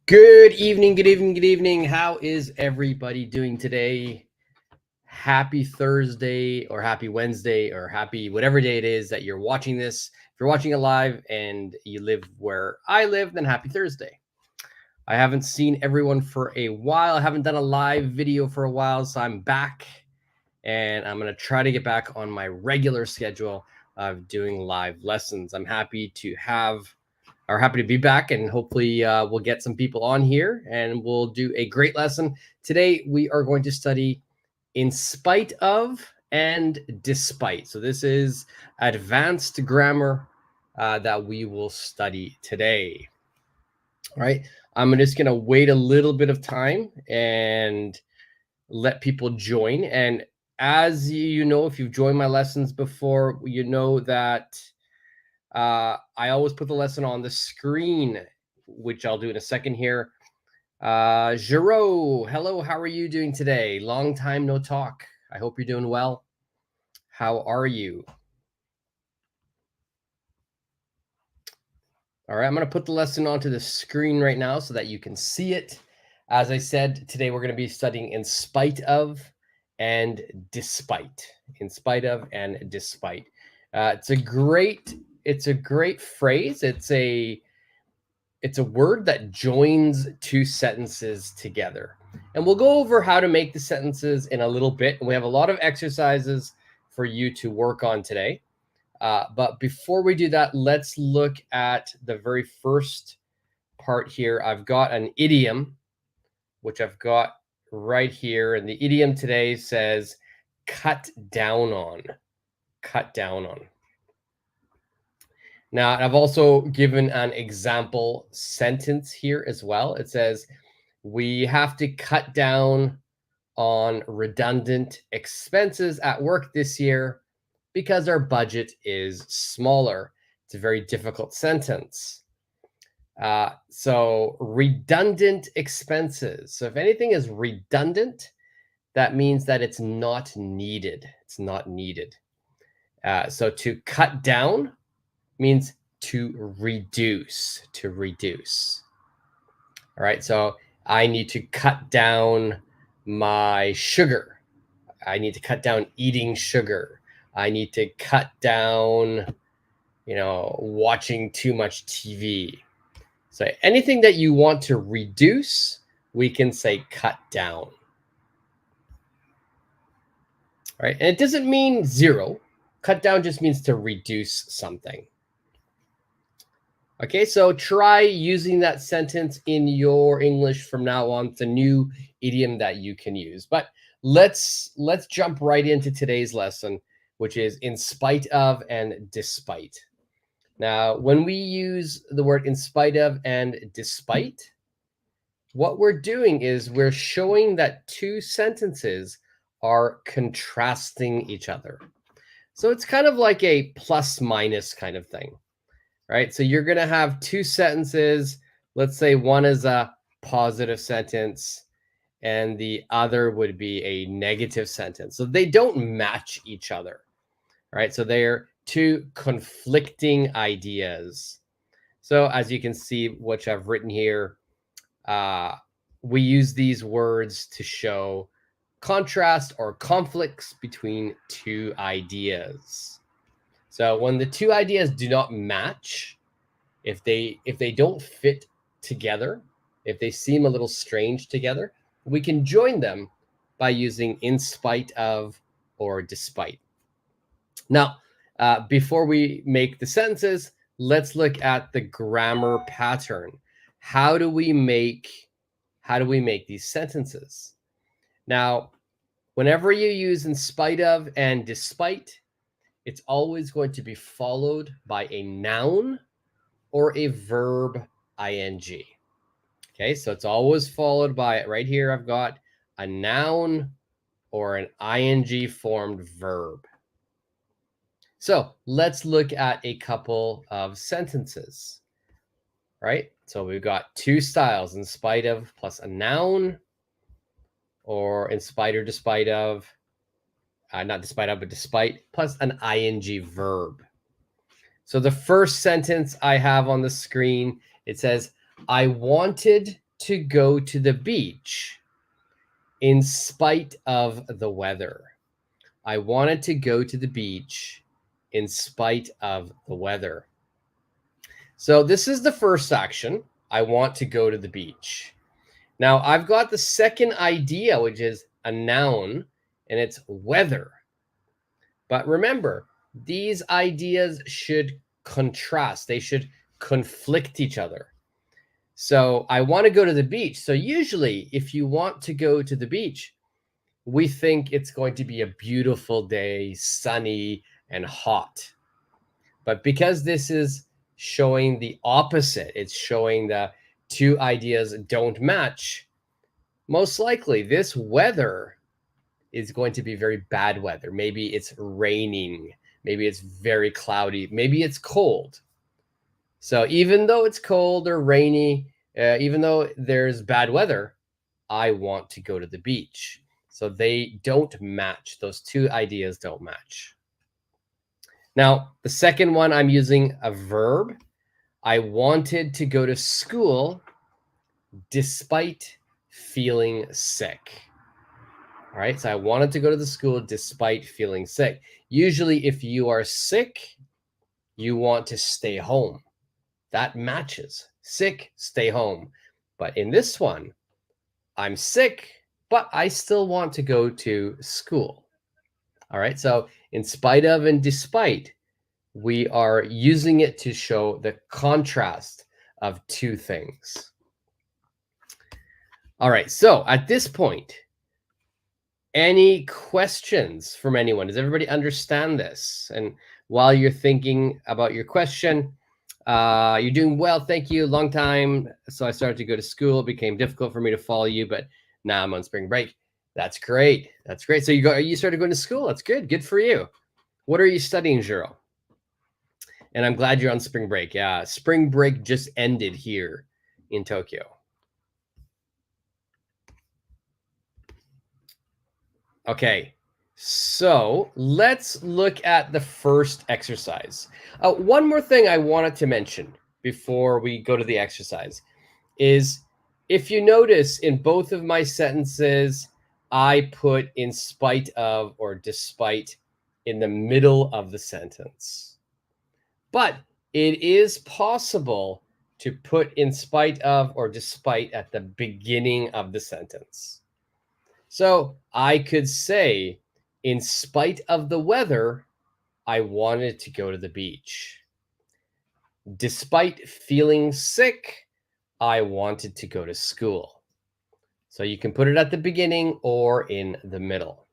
Good evening, good evening, good evening. How is everybody doing today? Happy Thursday or happy Wednesday or happy whatever day it is that you're watching this. If you're watching it live and you live where I live, then happy Thursday. I haven't seen everyone for a while. I haven't done a live video for a while, so I'm back and I'm going to try to get back on my regular schedule of doing live lessons. I'm happy to be back, and hopefully we'll get some people on here and we'll do a great lesson. Today we are going to study in spite of and despite. So this is advanced grammar that we will study today. All right, I'm just going to wait a little bit of time and let people join. And as you know, if you've joined my lessons before, you know that I always put the lesson on the screen, which I'll do in a second here. Giro, hello, how are you doing today? Long time no talk. I hope you're doing well. How are you? All right, I'm going to put the lesson onto the screen right now so that you can see it. As I said, today we're going to be studying in spite of and despite. In spite of and despite. It's a great phrase. It's a word that joins two sentences together. And we'll go over how to make the sentences in a little bit. And we have a lot of exercises for you to work on today. But before we do that, let's look at the very first part here. I've got an idiom, which I've got right here. And the idiom today says, cut down on. Cut down on. Now, I've also given an example sentence here as well. It says, we have to cut down on redundant expenses at work this year because our budget is smaller. It's a very difficult sentence. So redundant expenses. So if anything is redundant, that means that it's not needed. It's not needed. So to cut down means to reduce. All right, so I need to cut down my sugar. I need to cut down eating sugar. I need to cut down, watching too much TV. So anything that you want to reduce, we can say cut down. All right, and it doesn't mean zero. Cut down just means to reduce something. Okay, so try using that sentence in your English from now on. It's a new idiom that you can use. But let's jump right into today's lesson, which is in spite of and despite. Now, when we use the word in spite of and despite, what we're doing is we're showing that two sentences are contrasting each other. So it's kind of like a plus minus kind of thing. Right? So you're going to have two sentences. Let's say one is a positive sentence and the other would be a negative sentence. So they don't match each other, right? So they're two conflicting ideas. So as you can see, which I've written here, we use these words to show contrast or conflicts between two ideas. So when the two ideas do not match, if they don't fit together, if they seem a little strange together, we can join them by using in spite of or despite. Now, before we make the sentences, let's look at the grammar pattern. How do we make these sentences? Now, whenever you use in spite of and despite, it's always going to be followed by a noun or a verb ing. Okay, so it's always followed by, right here, I've got a noun or an ing formed verb. So let's look at a couple of sentences, right? So we've got two styles, in spite of plus a noun, or in spite or despite of, not despite of, but despite plus an ing verb. So the first sentence I have on the screen, it says, I wanted to go to the beach in spite of the weather. I wanted to go to the beach in spite of the weather. So this is the first action. I want to go to the beach. Now I've got the second idea, which is a noun, and it's weather. But remember, these ideas should contrast. They should conflict each other. So I want to go to the beach. So usually if you want to go to the beach, we think it's going to be a beautiful day, sunny and hot. But because this is showing the opposite, it's showing the two ideas don't match, most likely this weather is going to be very bad weather. Maybe it's raining, maybe it's very cloudy, maybe it's cold. So even though it's cold or rainy, even though there's bad weather, I want to go to the beach. So they don't match. Those two ideas don't match. Now, the second one, I'm using a verb. I wanted to go to school despite feeling sick. All right, so I wanted to go to the school despite feeling sick. Usually, if you are sick, you want to stay home. That matches. Sick, stay home. But in this one, I'm sick, but I still want to go to school. All right, so in spite of and despite, we are using it to show the contrast of two things. All right, so at this point, any questions from anyone? Does everybody understand this? And while you're thinking about your question, you're doing well, thank you, long time. So I started to go to school, it became difficult for me to follow you, but now I'm on spring break. That's great, that's great. So you started going to school, that's good for you. What are you studying, Jiro? And I'm glad you're on spring break. Yeah, spring break just ended here in Tokyo. Okay, so let's look at the first exercise. One more thing I wanted to mention before we go to the exercise is, if you notice in both of my sentences, I put in spite of or despite in the middle of the sentence. But it is possible to put in spite of or despite at the beginning of the sentence. So I could say, in spite of the weather, I wanted to go to the beach. Despite feeling sick, I wanted to go to school. So you can put it at the beginning or in the middle.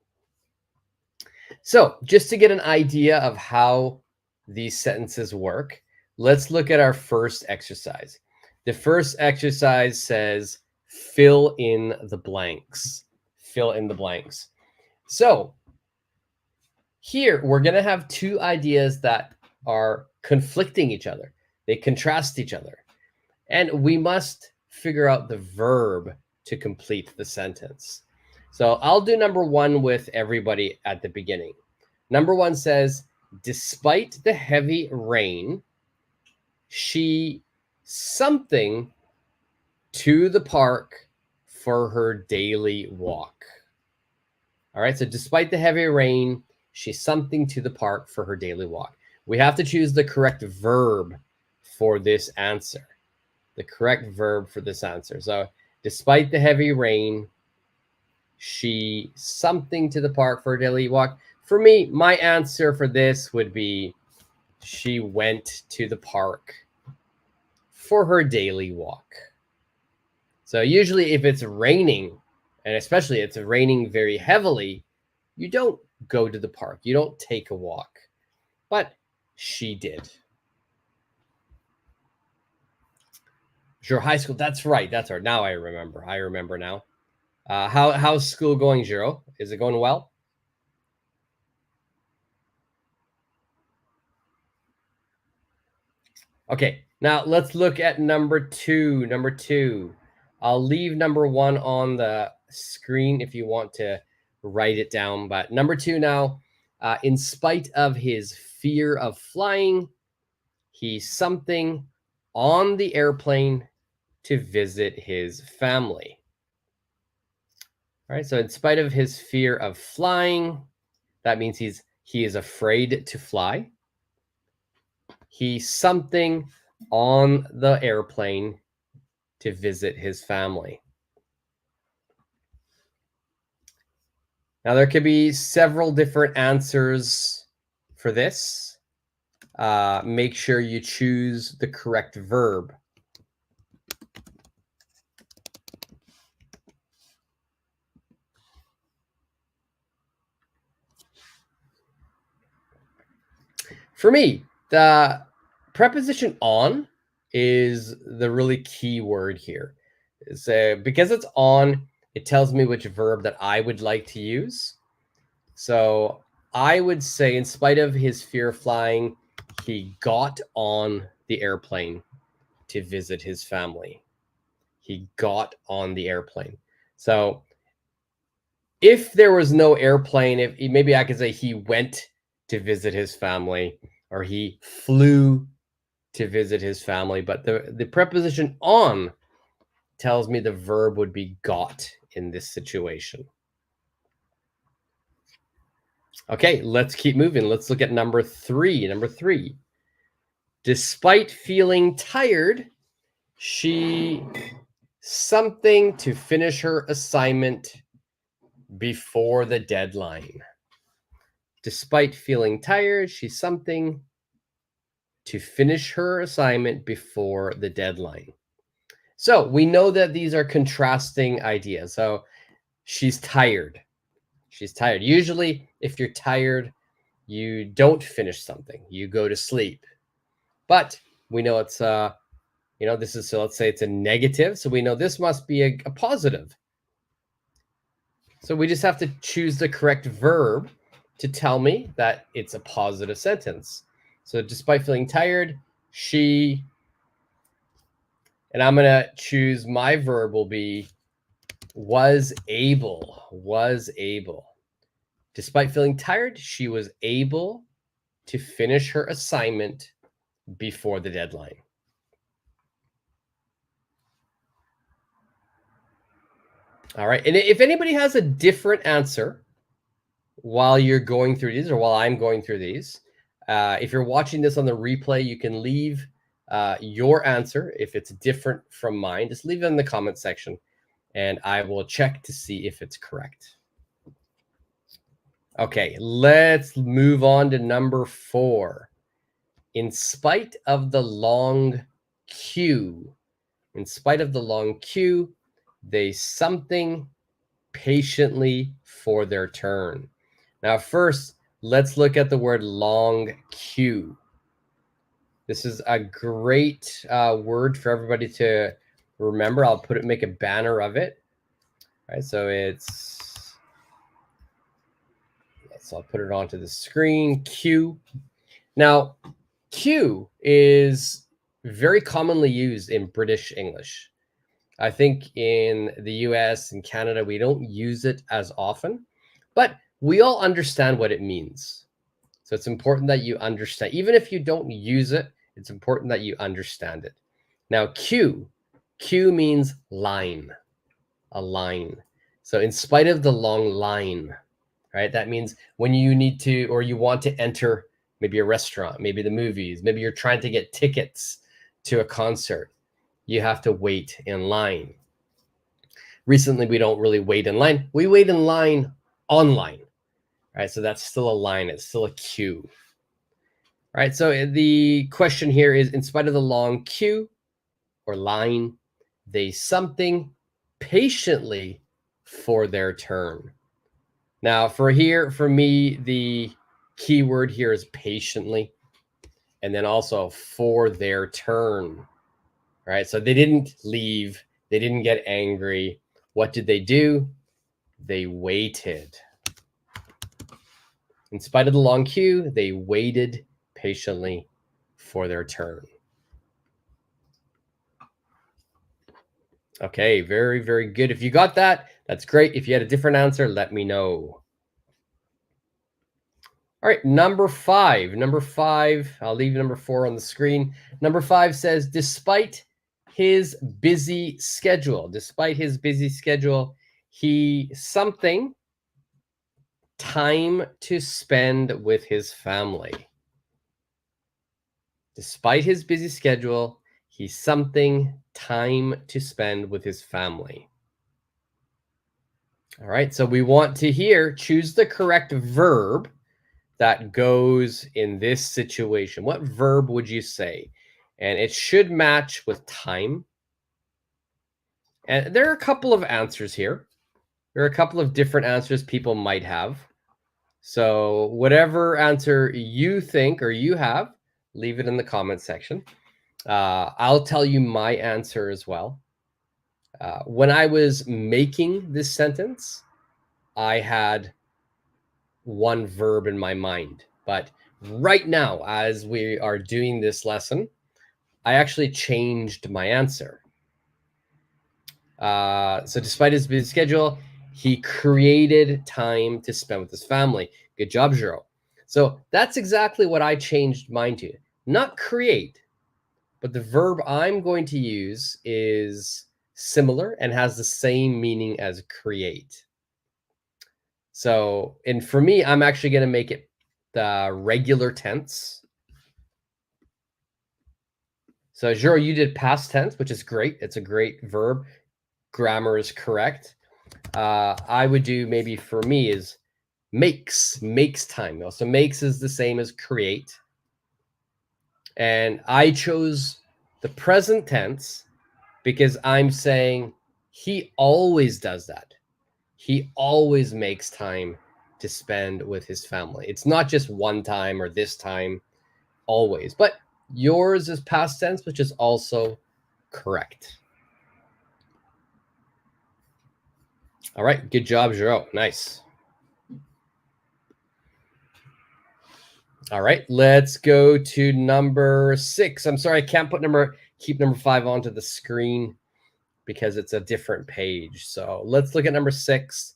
So just to get an idea of how these sentences work, let's look at our first exercise. The first exercise says, fill in the blanks. Fill in the blanks. So here we're going to have two ideas that are conflicting each other. They contrast each other. And we must figure out the verb to complete the sentence. So I'll do number one with everybody at the beginning. Number one says, despite the heavy rain, she something to the park for her daily walk. All right, so despite the heavy rain, she's something to the park for her daily walk. We have to choose the correct verb for this answer. The correct verb for this answer. So despite the heavy rain, she something to the park for her daily walk. For me, my answer for this would be she went to the park for her daily walk. So usually if it's raining, and especially it's raining very heavily, you don't go to the park. You don't take a walk. But she did. Sure, high school. That's right. That's right. Now I remember. I remember now. How's school going, Jiro? Is it going well? Okay, now let's look at number two. Number two. I'll leave number one on the screen if you want to write it down. But number two now, in spite of his fear of flying, he's something on the airplane to visit his family. All right, so in spite of his fear of flying, that means he is afraid to fly. He's something on the airplane to visit his family. Now, there could be several different answers for this. Make sure you choose the correct verb. For me, the preposition on is the really key word here. So because it's on, it tells me which verb that I would like to use. So I would say, in spite of his fear of flying, he got on the airplane to visit his family. He got on the airplane. So if there was no airplane, if maybe I could say he went to visit his family, or he flew to visit his family. But the preposition on tells me the verb would be got in this situation. Okay, let's keep moving. Let's look at number 3. Number 3. Despite feeling tired, she something to finish her assignment before the deadline. Despite feeling tired, she's something to finish her assignment before the deadline. So we know that these are contrasting ideas. So she's tired. She's tired. Usually, if you're tired, you don't finish something. You go to sleep. But we know it's this is, so let's say it's a negative. So we know this must be a positive. So we just have to choose the correct verb to tell me that it's a positive sentence. So despite feeling tired, she, and I'm going to choose my verb will be was able. Despite feeling tired, she was able to finish her assignment before the deadline. All right. And if anybody has a different answer while you're going through these, or while I'm going through these, if you're watching this on the replay, you can leave your answer. If it's different from mine, just leave it in the comment section and I will check to see if it's correct. Okay, let's move on to number 4. In spite of the long queue, they something patiently for their turn. Now, first, let's look at the word long queue. This is a great word for everybody to remember. I'll make a banner of it. All right, so I'll put it onto the screen. Queue. Now, queue is very commonly used in British English. I think in the US and Canada, we don't use it as often, but we all understand what it means. So it's important that you understand. Even if you don't use it, it's important that you understand it. Now, queue means line, a line. So in spite of the long line, right? That means when you need to, or you want to enter maybe a restaurant, maybe the movies, maybe you're trying to get tickets to a concert, you have to wait in line. Recently, we don't really wait in line. We wait in line online, right? So that's still a line. It's still a queue. All right, so the question here is, in spite of the long queue or line, they something patiently for their turn. Now, for me, the key word here is patiently, and then also for their turn. Right? So they didn't leave. They didn't get angry. What did they do? They waited. In spite of the long queue, they waited patiently for their turn. Okay, very, very good. If you got that, that's great. If you had a different answer, let me know. All right, number 5. I'll leave number 4 on the screen. Number 5 says, despite his busy schedule. Despite his busy schedule, he something time to spend with his family. Despite his busy schedule, he's something time to spend with his family. All right, so we want to here choose the correct verb that goes in this situation. What verb would you say? And it should match with time. And there are a couple of answers here. There are a couple of different answers people might have. So whatever answer you think or you have, leave it in the comment section. I'll tell you my answer as well. When I was making this sentence, I had one verb in my mind. But right now, as we are doing this lesson, I actually changed my answer. So despite his busy schedule, he created time to spend with his family. Good job, Jero. So that's exactly what I changed mine to. Not create, but the verb I'm going to use is similar and has the same meaning as create. So, and for me, I'm actually going to make it the regular tense. So, Jero, you did past tense, which is great. It's a great verb. Grammar is correct. I would do maybe for me is makes time. So makes is the same as create. And I chose the present tense because I'm saying he always does that. He always makes time to spend with his family. It's not just one time or this time, always. But yours is past tense, which is also correct. All right, good job, Jero. Nice. All right, let's go to number 6. I'm sorry, I can't keep number 5 onto the screen because it's a different page. So let's look at number 6.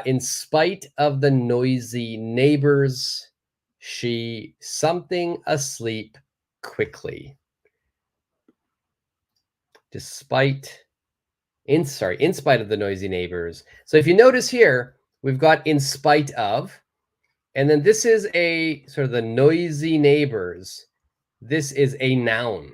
In spite of the noisy neighbors, she something asleep quickly. In spite of the noisy neighbors. So if you notice here, we've got in spite of, and then this is a sort of the noisy neighbors. This is a noun,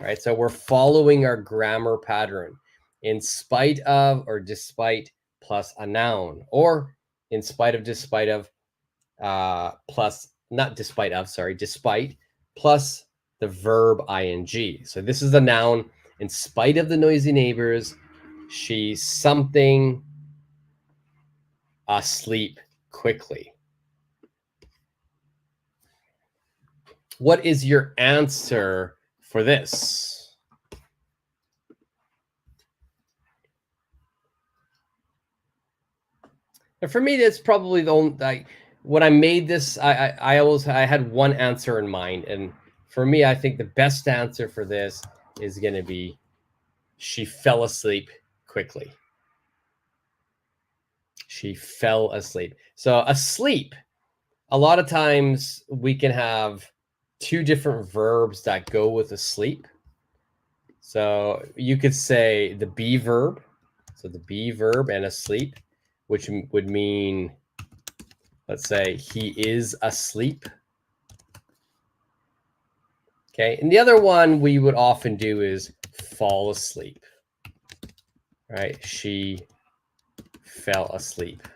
right? So we're following our grammar pattern. In spite of or despite plus a noun, or in spite of, despite of, plus, not despite of, sorry, despite plus the verb ing. So this is the noun. In spite of the noisy neighbors, she's something asleep quickly. What is your answer for this? And for me, that's probably the only, when I made this, I had one answer in mind. And for me, I think the best answer for this is going to be she fell asleep quickly. She fell asleep. So asleep, a lot of times we can have 2 different verbs that go with asleep. So you could say the be verb. So the be verb and asleep, which would mean, let's say, he is asleep. Okay. And the other one we would often do is fall asleep. Right? She fell asleep.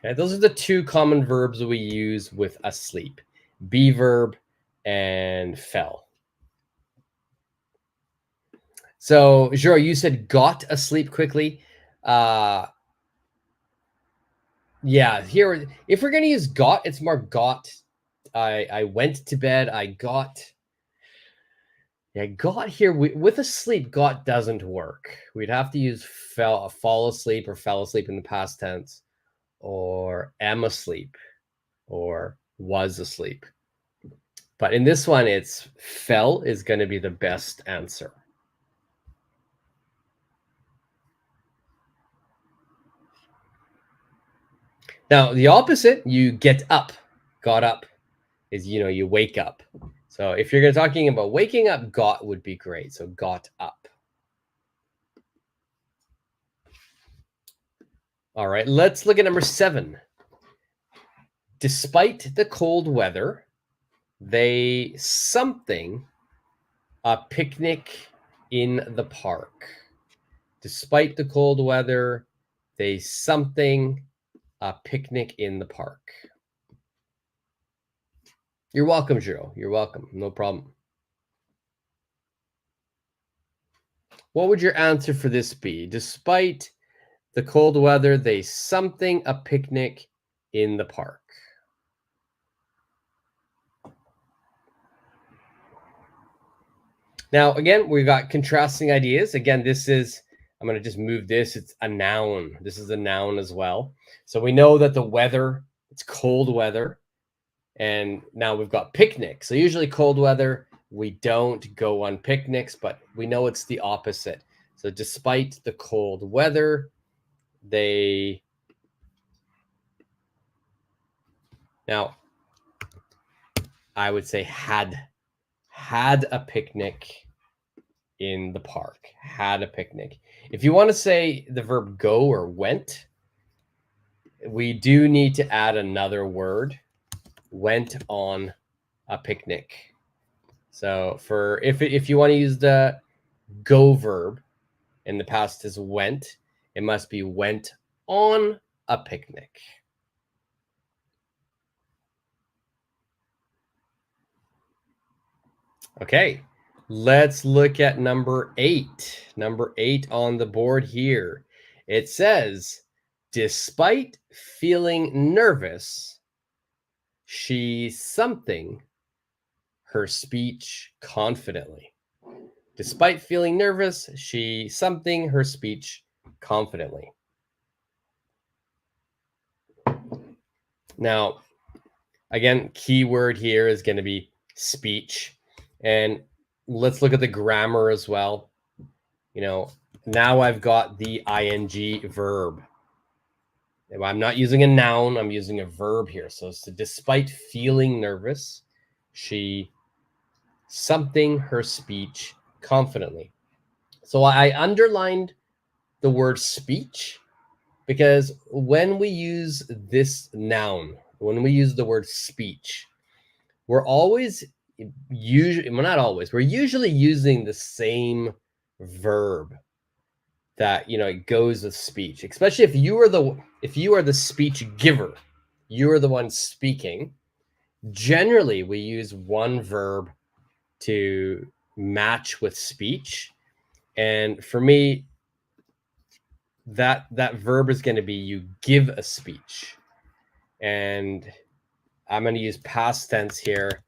Okay, those are the 2 common verbs that we use with asleep. Be verb and fell. So, Jero, you said got asleep quickly. Yeah, here, if we're going to use got, it's more got. I went to bed. I got. Yeah, got here with asleep. Got doesn't work. We'd have to use fall asleep or fell asleep in the past tense, or am asleep, or was asleep. But in this one, it's fell is going to be the best answer. Now, the opposite, you get up, got up, is, you wake up. So if you're talking about waking up, got would be great. So got up. All right, let's look at number 7. Despite the cold weather, they something a picnic in the park. Despite the cold weather, they something a picnic in the park. You're welcome, Joe. You're welcome. No problem. What would your answer for this be? Despite the cold weather, they something a picnic in the park. Now, again, we've got contrasting ideas. Again, this is, I'm going to just move this. It's a noun. This is a noun as well. So we know that the weather, it's cold weather. And now we've got picnic. So usually cold weather, we don't go on picnics, but we know it's the opposite. So despite the cold weather, they... Now, I would say had a picnic in the park. Had a picnic. If you want to say the verb go or went, we do need to add another word. Went on a picnic. So for if you want to use the go verb in the past is went, it must be went on a picnic. Okay, let's look at number 8. Number 8 on the board here. It says, despite feeling nervous, she something her speech confidently. Despite feeling nervous, she something her speech confidently. Now, again, keyword here is going to be speech. And let's look at the grammar as well. You know, now I've got the ing verb. I'm not using a noun, I'm using a verb here. So despite feeling nervous, she something her speech confidently. So I underlined the word speech because when we use this noun, when we use the word speech, we're always usually, well, not always, we're usually using the same verb that, you know, it goes with speech, especially if you are the speech giver, you are the one speaking. Generally, we use one verb to match with speech. And for me, that verb is going to be you give a speech. And I'm going to use past tense here.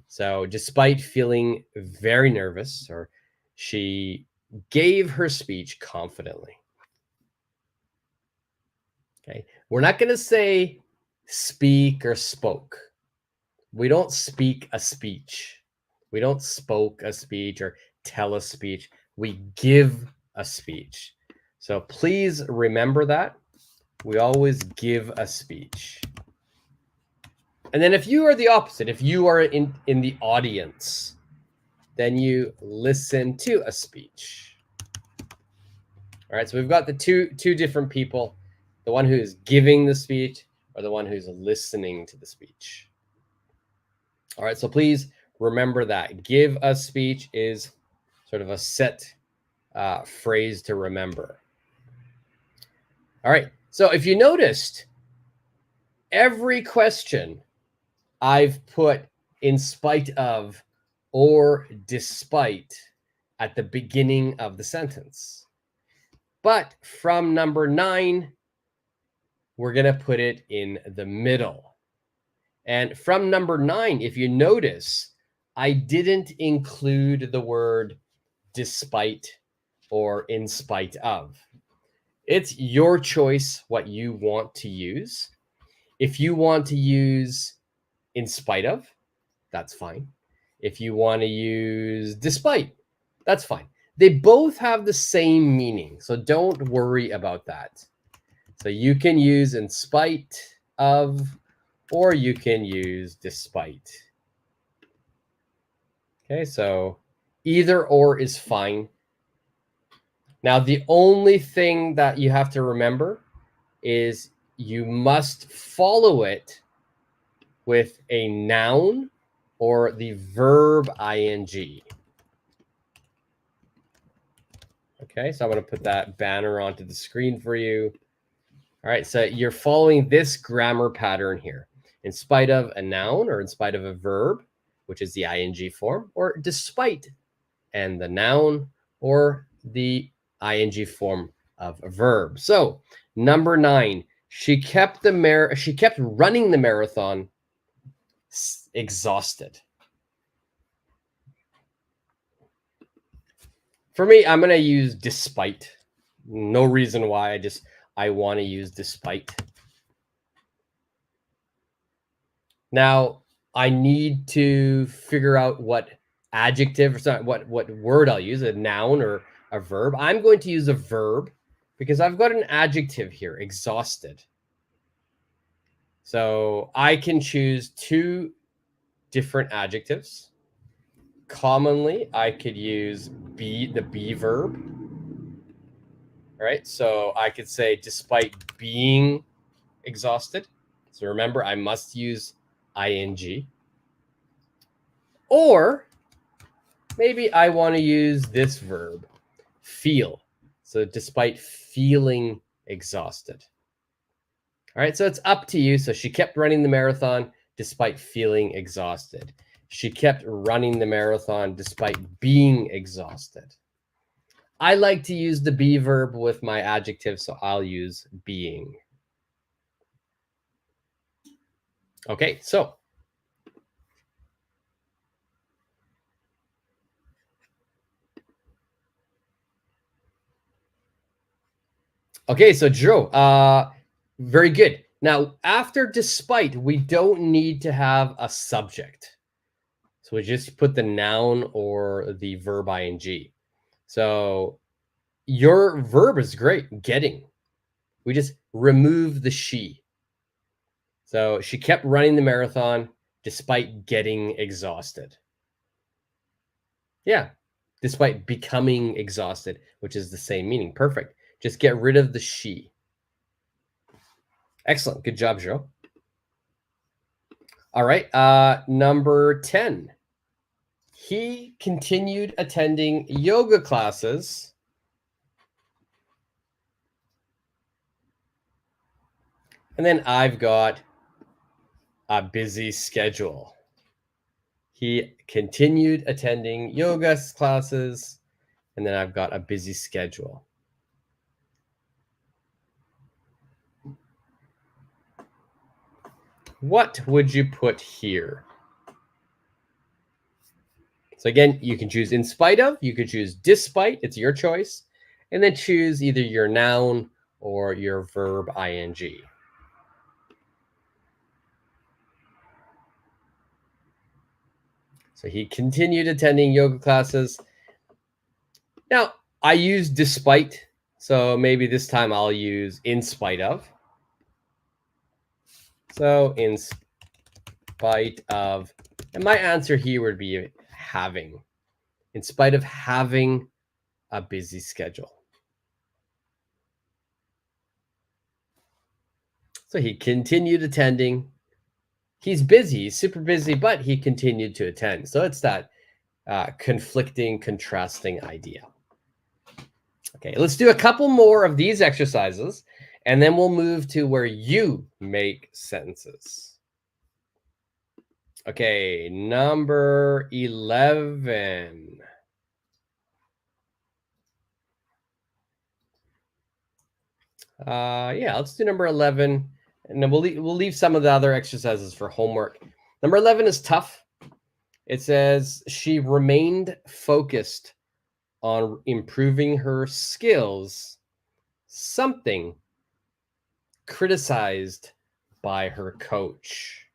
So despite feeling very nervous, or she gave her speech confidently. Okay. We're not going to say speak or spoke. We don't speak a speech. We don't spoke a speech or tell a speech. We give a speech. So please remember that. We always give a speech. And then if you are the opposite, if you are in the audience, then you listen to a speech. All right, so we've got the two different people, the one who is giving the speech or the one who's listening to the speech. All right, so please remember that. Give a speech is sort of a set phrase to remember. All right, so if you noticed, every question I've put in spite of or despite at the beginning of the sentence. But from number 9, we're going to put it in the middle. And from number 9, if you notice, I didn't include the word despite or in spite of. It's your choice what you want to use. If you want to use in spite of, that's fine. If you want to use despite, that's fine. They both have the same meaning, so don't worry about that. So you can use in spite of, or you can use despite. Okay, so either or is fine. Now, the only thing that you have to remember is you must follow it with a noun or the verb ing. Okay, so I'm going to put that banner onto the screen for you. All right, so you're following this grammar pattern here. In spite of a noun or in spite of a verb, which is the ing form, or despite and the noun or the ing form of a verb. So number 9, she kept running the marathon exhausted. For me, I'm going to use despite. No reason why, I want to use despite. Now, I need to figure out what adjective, or sorry, what word I'll use, a noun or a verb. I'm going to use a verb because I've got an adjective here, exhausted. So I can choose 2 different adjectives. Commonly, I could use the be verb. All right, so I could say despite being exhausted. So remember, I must use ing. Or maybe I want to use this verb, feel. So despite feeling exhausted. All right, so it's up to you. So she kept running the marathon despite feeling exhausted. She kept running the marathon despite being exhausted. I like to use the be verb with my adjective, so I'll use being. Okay, so Joe, very good. Now, after despite, we don't need to have a subject. So we just put the noun or the verb ing. So your verb is great, getting. We just remove the she. So she kept running the marathon despite getting exhausted. Yeah, despite becoming exhausted, which is the same meaning. Perfect. Just get rid of the she. Excellent. Good job, Joe. All right. Number 10. He continued attending yoga classes. And then I've got a busy schedule. He continued attending yoga classes. And then I've got a busy schedule. What would you put here? So again, you can choose in spite of, you could choose despite, it's your choice, and then choose either your noun or your verb ing. So he continued attending yoga classes. Now, I use despite, so maybe this time I'll use in spite of. So in spite of, and my answer here would be having. In spite of having a busy schedule. So he continued attending. He's busy, he's super busy, but he continued to attend. So it's that conflicting, contrasting idea. Okay, let's do a couple more of these exercises, and then we'll move to where you make sentences. Okay, number 11. Yeah, let's do number 11, and then we'll leave some of the other exercises for homework. Number 11 is tough. It says she remained focused on improving her skills, something criticized by her coach.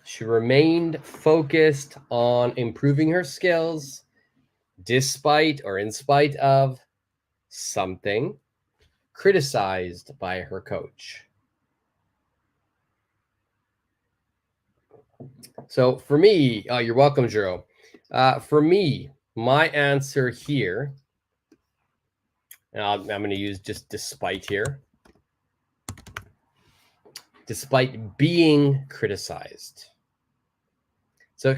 She remained focused on improving her skills, despite or in spite of something criticized by her coach. So for me, you're welcome, Jero. For me, my answer here, and I'm going to use just despite here. Despite being criticized. So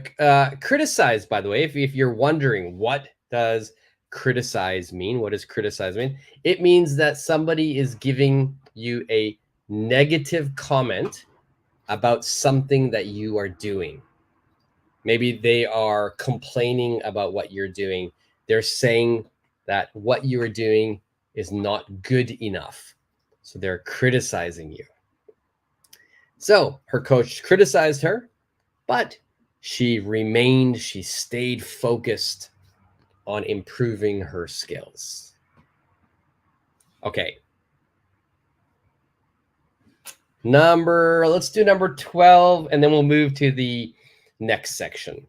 criticize, by the way, if you're wondering what does criticize mean, what does criticize mean? It means that somebody is giving you a negative comment about something that you are doing. Maybe they are complaining about what you're doing. They're saying that what you are doing is not good enough. So they're criticizing you. So her coach criticized her, but she stayed focused on improving her skills. Okay. Let's do number 12, and then we'll move to the next section.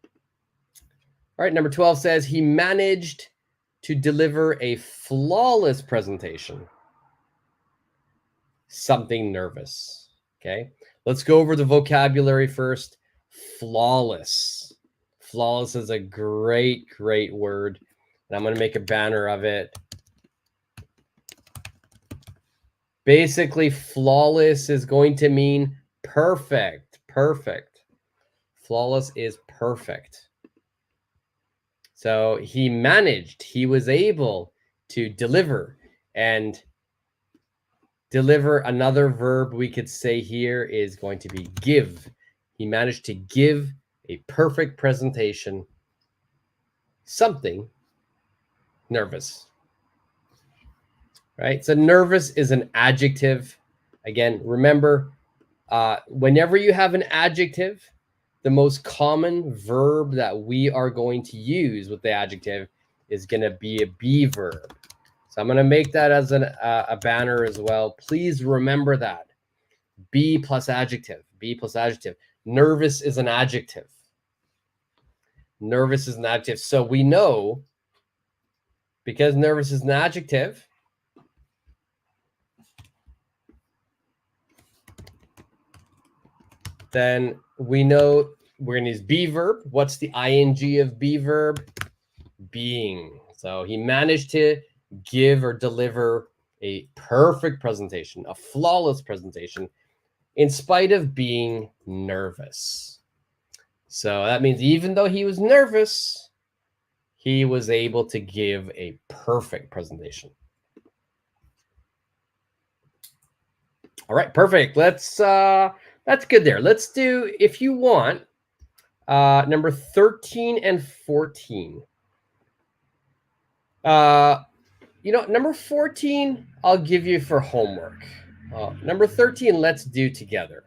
All right, number 12 says he managed to deliver a flawless presentation. Something nervous. Okay, let's go over the vocabulary first. Flawless. Flawless is a great word, and I'm going to make a banner of it. Basically, flawless is going to mean perfect. Perfect. Flawless is perfect. So he was able to deliver, and deliver, another verb we could say here is going to be give. He managed to give a perfect presentation. Something nervous. Right? So nervous is an adjective. Again, remember, whenever you have an adjective, the most common verb that we are going to use with the adjective is going to be a be verb. So I'm going to make that as a banner as well. Please remember that. Be plus adjective. Be plus adjective. Nervous is an adjective. Nervous is an adjective. So we know, because nervous is an adjective, then we know we're going to use be verb. What's the ing of be verb? Being. So he managed to give or deliver a perfect presentation, a flawless presentation, in spite of being nervous. So that means even though he was nervous, he was able to give a perfect presentation. All right, perfect. That's good there. Let's do, if you want, number 13 and 14. Number 14, I'll give you for homework. Number 13, let's do together.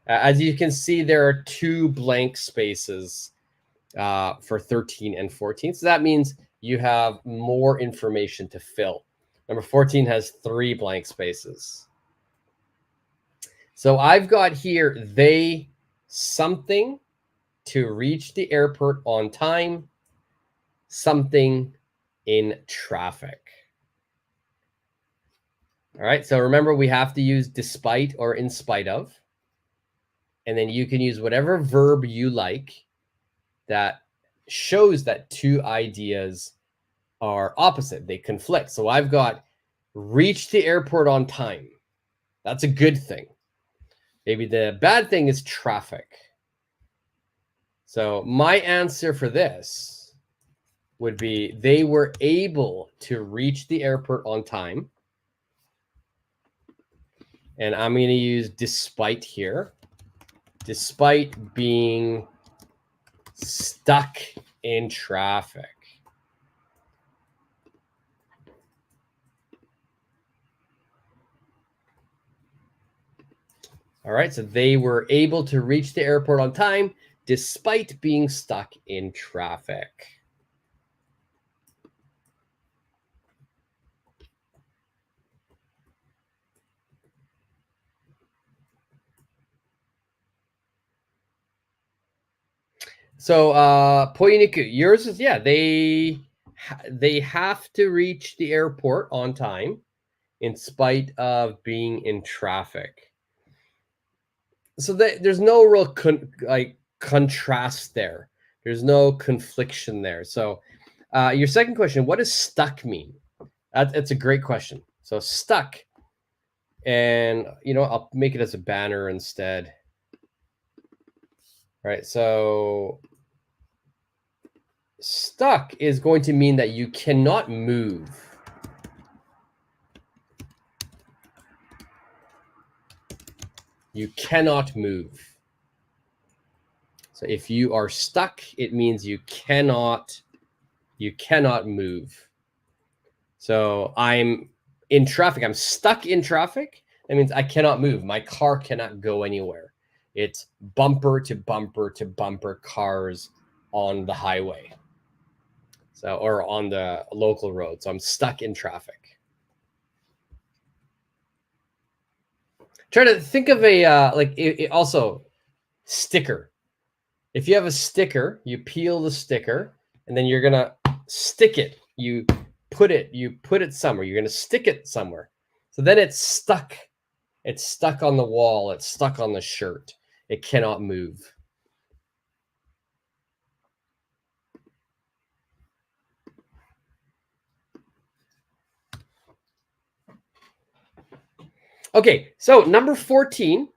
As you can see, there are 2 blank spaces for 13 and 14. So that means you have more information to fill. Number 14 has 3 blank spaces. So I've got here, they something to reach the airport on time, something in traffic. All right, so remember, we have to use despite or in spite of. And then you can use whatever verb you like that shows that 2 ideas are opposite. They conflict. So I've got reach the airport on time. That's a good thing. Maybe the bad thing is traffic. So my answer for this would be they were able to reach the airport on time. And I'm going to use despite here. Despite being stuck in traffic. All right, so they were able to reach the airport on time despite being stuck in traffic. So Poyiniku, yours is, yeah, they have to reach the airport on time in spite of being in traffic. So there's no real contrast there. There's no confliction there. So your second question, what does stuck mean? That's a great question. So stuck, and I'll make it as a banner instead. All right, so stuck is going to mean that you cannot move. You cannot move. So if you are stuck, it means you cannot move. So I'm in traffic. I'm stuck in traffic. That means I cannot move. My car cannot go anywhere. It's bumper to bumper to bumper cars on the highway. So, or on the local road. So I'm stuck in traffic. Try to think of a also sticker. If you have a sticker, you peel the sticker and then you're gonna stick it. You put it somewhere. You're gonna stick it somewhere. So then it's stuck. It's stuck on the wall. It's stuck on the shirt. It cannot move. Okay, so number 14.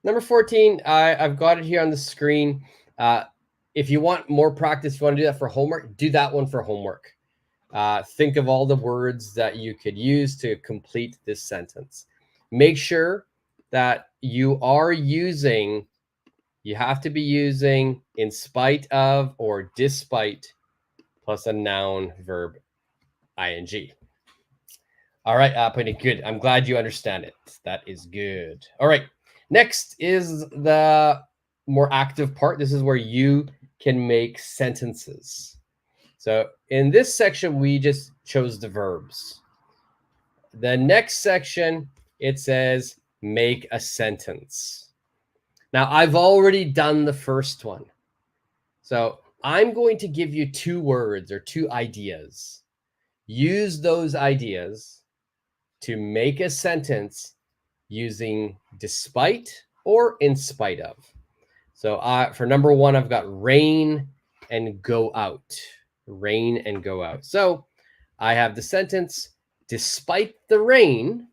Number 14, I've got it here on the screen. If you want more practice, if you want to do that for homework, do that one for homework. Think of all the words that you could use to complete this sentence. Make sure that you have to be using in spite of or despite plus a noun, verb, ing. All right, Penny, good. I'm glad you understand it. That is good. All right, next is the more active part. This is where you can make sentences. So in this section, we just chose the verbs. The next section, it says make a sentence. Now, I've already done the first one. So I'm going to give you 2 words or 2 ideas. Use those ideas to make a sentence using despite or in spite of. So for number 1, I've got rain and go out. Rain and go out. So I have the sentence, despite the rain,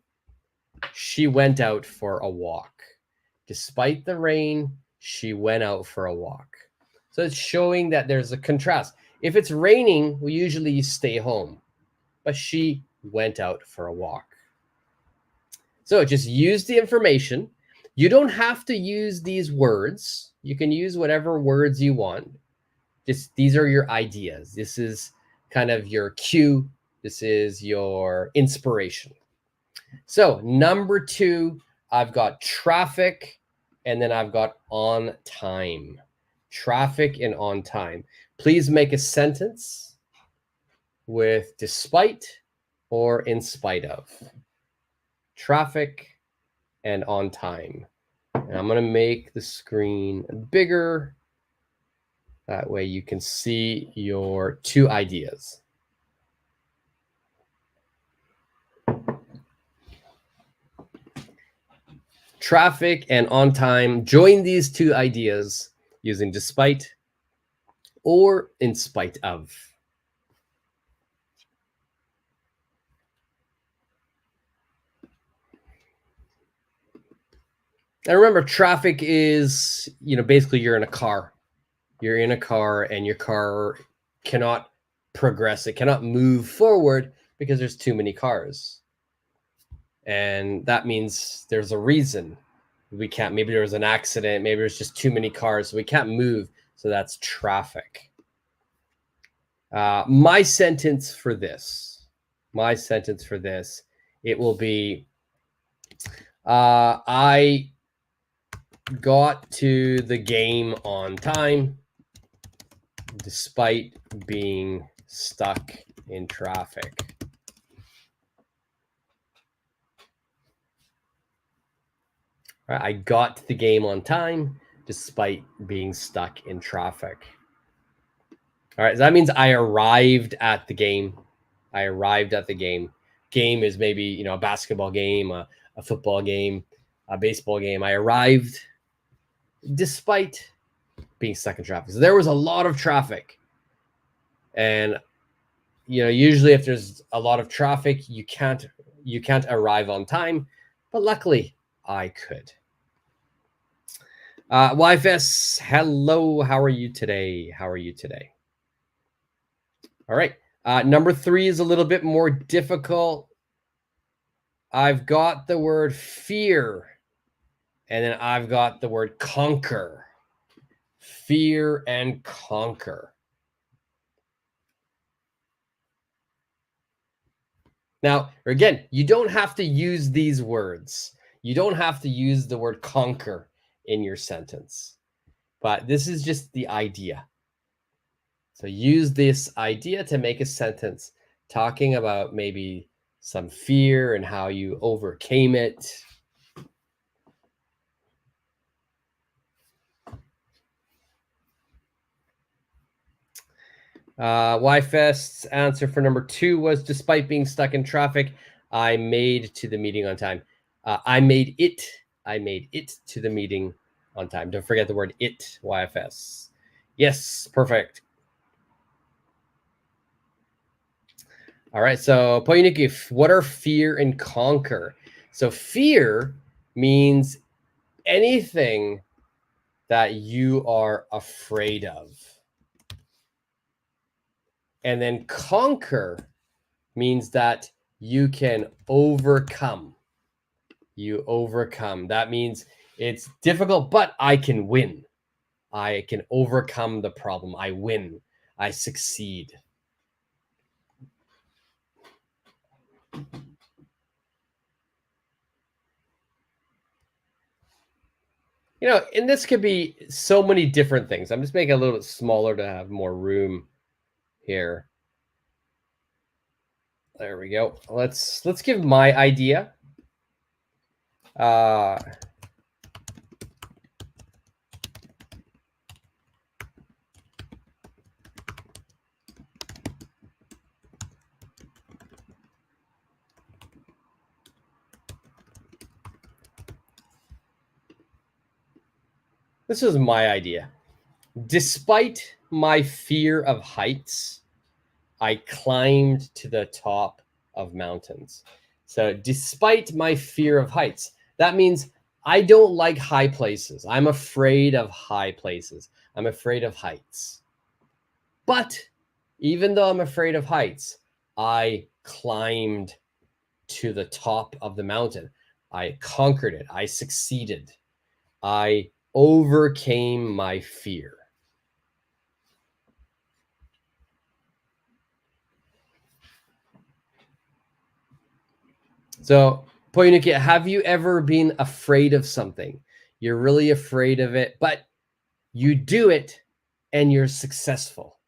she went out for a walk. Despite the rain, she went out for a walk. So it's showing that there's a contrast. If it's raining, we usually stay home, but she went out for a walk. So just use the information. You don't have to use these words. You can use whatever words you want. Just these are your ideas. This is kind of your cue. This is your inspiration. So number 2, I've got traffic, and then I've got on time. Traffic and on time. Please make a sentence with despite or in spite of. Traffic and on time. And I'm going to make the screen bigger. That way you can see your 2 ideas. Traffic and on time. Join these 2 ideas using despite or in spite of. And remember, traffic is, basically you're in a car. You're in a car and your car cannot progress. It cannot move forward because there's too many cars. And that means there's a reason we can't. Maybe there was an accident. Maybe there's just too many cars. So we can't move. So that's traffic. My sentence for this, it will be, I got to the game on time despite being stuck in traffic. All right, I got to the game on time despite being stuck in traffic. All right, so that means I arrived at the game. Game is maybe, a basketball game, a football game, a baseball game. I arrived despite being stuck in traffic. So there was a lot of traffic. And usually if there's a lot of traffic, you can't arrive on time, but luckily I could. YFS, hello, how are you today? All right, number 3 is a little bit more difficult. I've got the word fear, and then I've got the word conquer. Fear and conquer. Now, again, you don't have to use these words. You don't have to use the word conquer in your sentence, but this is just the idea. So use this idea to make a sentence talking about maybe some fear and how you overcame it. YFest's answer for number 2 was, despite being stuck in traffic, I made to the meeting on time. I made it to the meeting on time. Don't forget the word it, YFS. Yes, perfect. All right, so Poinikif, what are fear and conquer? So fear means anything that you are afraid of. And then conquer means that you can overcome. You overcome. That means it's difficult, but I can win. I can overcome the problem. I win. I succeed. And this could be so many different things. I'm just making it a little bit smaller to have more room here. There we go. Let's give my idea. This is my idea. Despite my fear of heights, I climbed to the top of mountains. So despite my fear of heights, that means I don't like high places. I'm afraid of high places. I'm afraid of heights. But even though I'm afraid of heights, I climbed to the top of the mountain. I conquered it. I succeeded. I overcame my fear. So, Poinuki, have you ever been afraid of something? You're really afraid of it, but you do it and you're successful.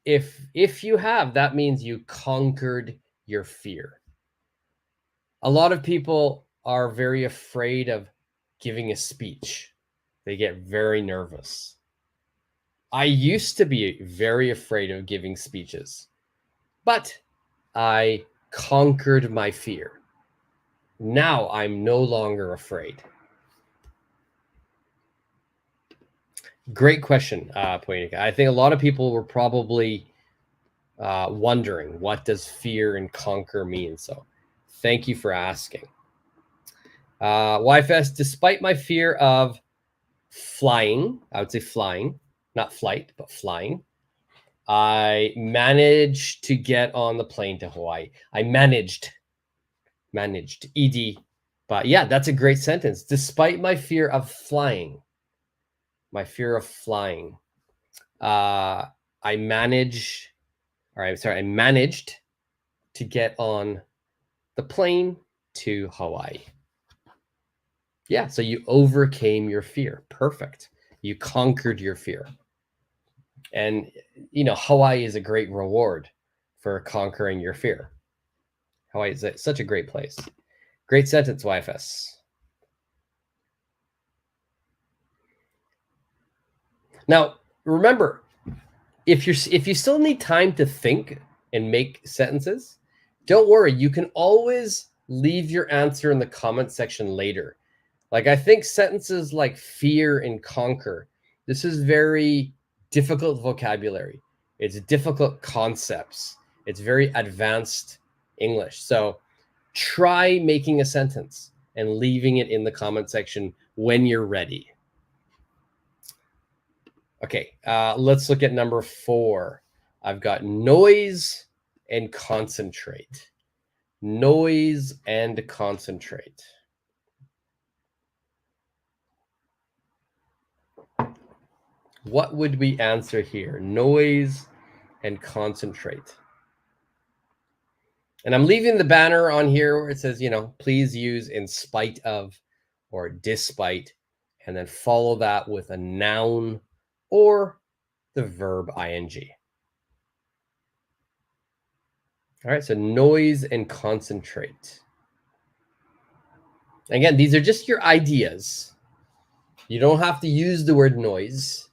If you have, that means you conquered your fear. A lot of people are very afraid of giving a speech. They get very nervous. I used to be very afraid of giving speeches, but I conquered my fear. Now I'm no longer afraid. Great question, Poinika. I think a lot of people were probably wondering, what does fear and conquer mean? So thank you for asking. YFS, despite my fear of flying, I would say flying, not flight, but flying, I managed to get on the plane to Hawaii. I managed, ED. But yeah, that's a great sentence. Despite my fear of flying, I managed to get on the plane to Hawaii. Yeah, so you overcame your fear. Perfect. You conquered your fear. And, Hawaii is a great reward for conquering your fear. Hawaii is such a great place. Great sentence, YFS. Now, remember, if you still need time to think and make sentences, don't worry. You can always leave your answer in the comment section later. Like, I think sentences like fear and conquer, this is very difficult vocabulary. It's difficult concepts. It's very advanced English. So try making a sentence and leaving it in the comment section when you're ready. Okay, let's look at number 4. I've got noise and concentrate. Noise and concentrate. What would we answer here? Noise and concentrate. And I'm leaving the banner on here where it says, please use in spite of or despite, and then follow that with a noun or the verb ing. All right, so noise and concentrate. Again, these are just your ideas. You don't have to use the word noise.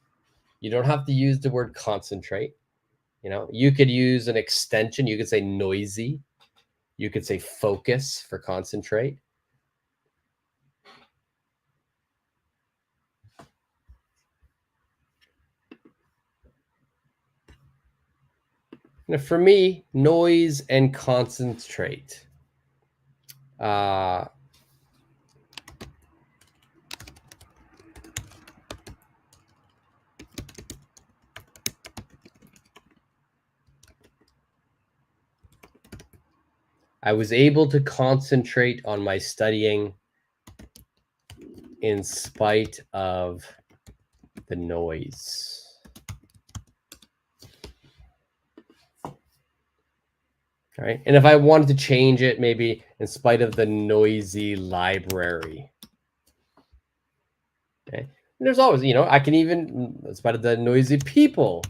You don't have to use the word concentrate. You could use an extension. You could say noisy. You could say focus for concentrate. Now, for me, noise and concentrate. I was able to concentrate on my studying in spite of the noise. All right. And if I wanted to change it, maybe in spite of the noisy library. Okay. And there's always, I can even, in spite of the noisy people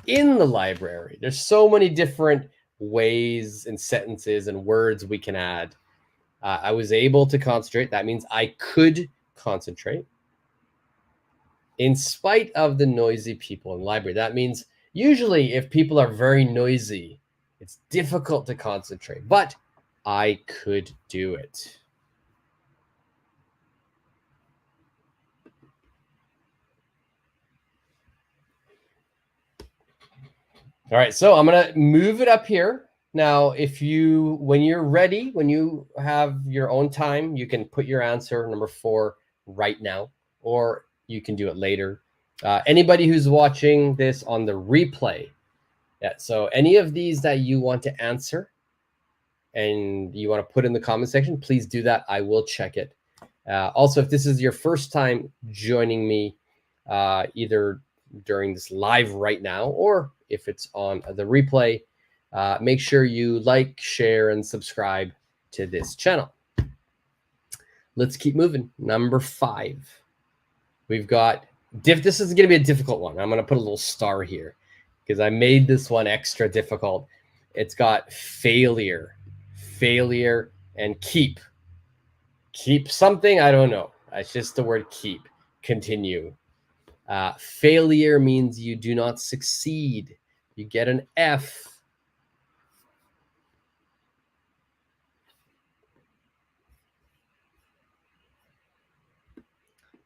in the library. There's so many different ways and sentences and words we can add. I was able to concentrate. That means I could concentrate in spite of the noisy people in the library. That means usually if people are very noisy, it's difficult to concentrate, but I could do it. All right, so I'm going to move it up here. Now, when you're ready, when you have your own time, you can put your answer, number 4, right now, or you can do it later. Anybody who's watching this on the replay, so any of these that you want to answer and you want to put in the comment section, please do that. I will check it. Also, if this is your first time joining me, either during this live right now or if it's on the replay, make sure you like, share, and subscribe to this channel. Let's keep moving. Number 5. We've got this is going to be a difficult one. I'm going to put a little star here because I made this one extra difficult. It's got failure, and keep. Keep something, I don't know. It's just the word keep. Continue. Failure means you do not succeed. You get an F.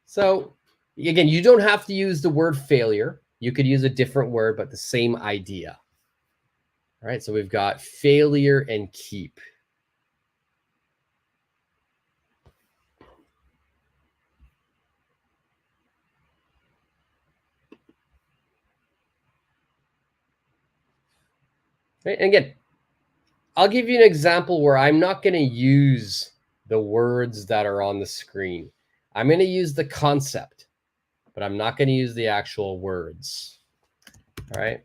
So again, you don't have to use the word failure. You could use a different word, but the same idea. All right, so we've got failure and keep. Right? And again, I'll give you an example where I'm not going to use the words that are on the screen. I'm going to use the concept, but I'm not going to use the actual words. All right.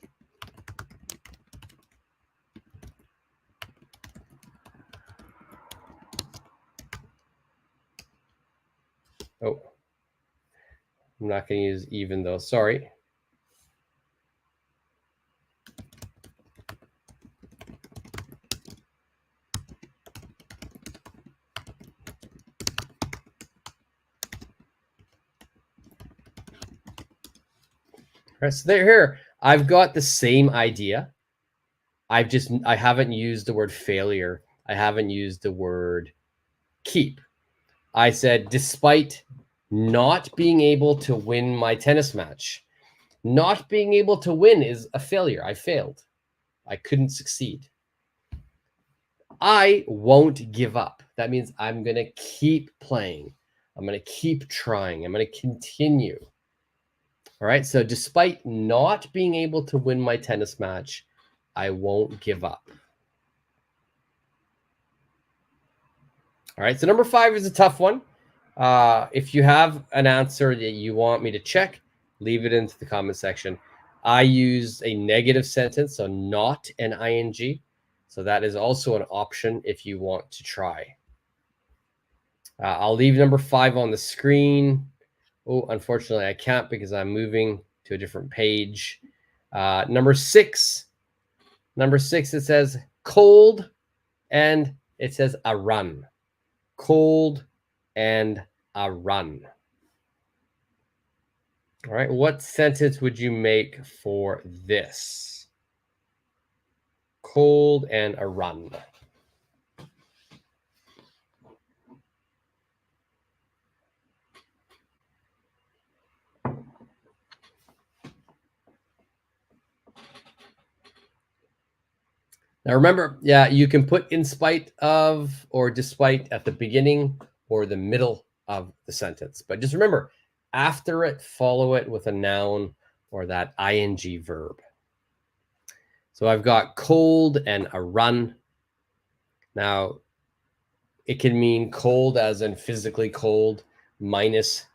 Oh, I'm not going to use even though. Sorry. All right, so here, I've got the same idea. I haven't used the word failure. I haven't used the word keep. I said, despite not being able to win my tennis match. Not being able to win is a failure. I failed. I couldn't succeed. I won't give up. That means I'm going to keep playing. I'm going to keep trying. I'm going to continue. All right. So despite not being able to win my tennis match, I won't give up. All right. So number 5 is a tough one. If you have an answer that you want me to check, leave it into the comment section. I use a negative sentence, so not an ing. So that is also an option if you want to try. I'll leave number 5 on the screen. Oh, unfortunately, I can't because I'm moving to a different page. Number 6. Number 6, it says cold and it says a run. Cold and a run. All right, what sentence would you make for this? Cold and a run. Now remember, yeah, you can put in spite of or despite at the beginning or the middle of the sentence. But just remember, after it, follow it with a noun or that ing verb. So I've got cold and a run. Now, it can mean cold as in physically cold, minus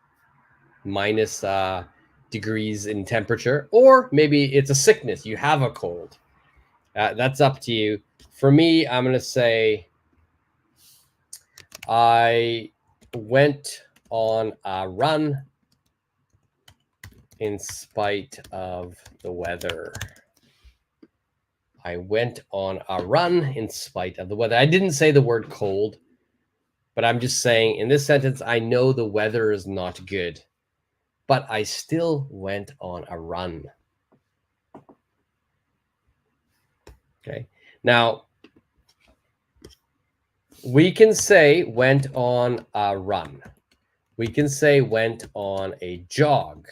degrees in temperature, or maybe it's a sickness. You have a cold. That's up to you. For me, I'm going to say I went on a run in spite of the weather. I went on a run in spite of the weather. I didn't say the word cold, but I'm just saying in this sentence, I know the weather is not good, but I still went on a run. Okay. Now, we can say went on a run. We can say went on a jog.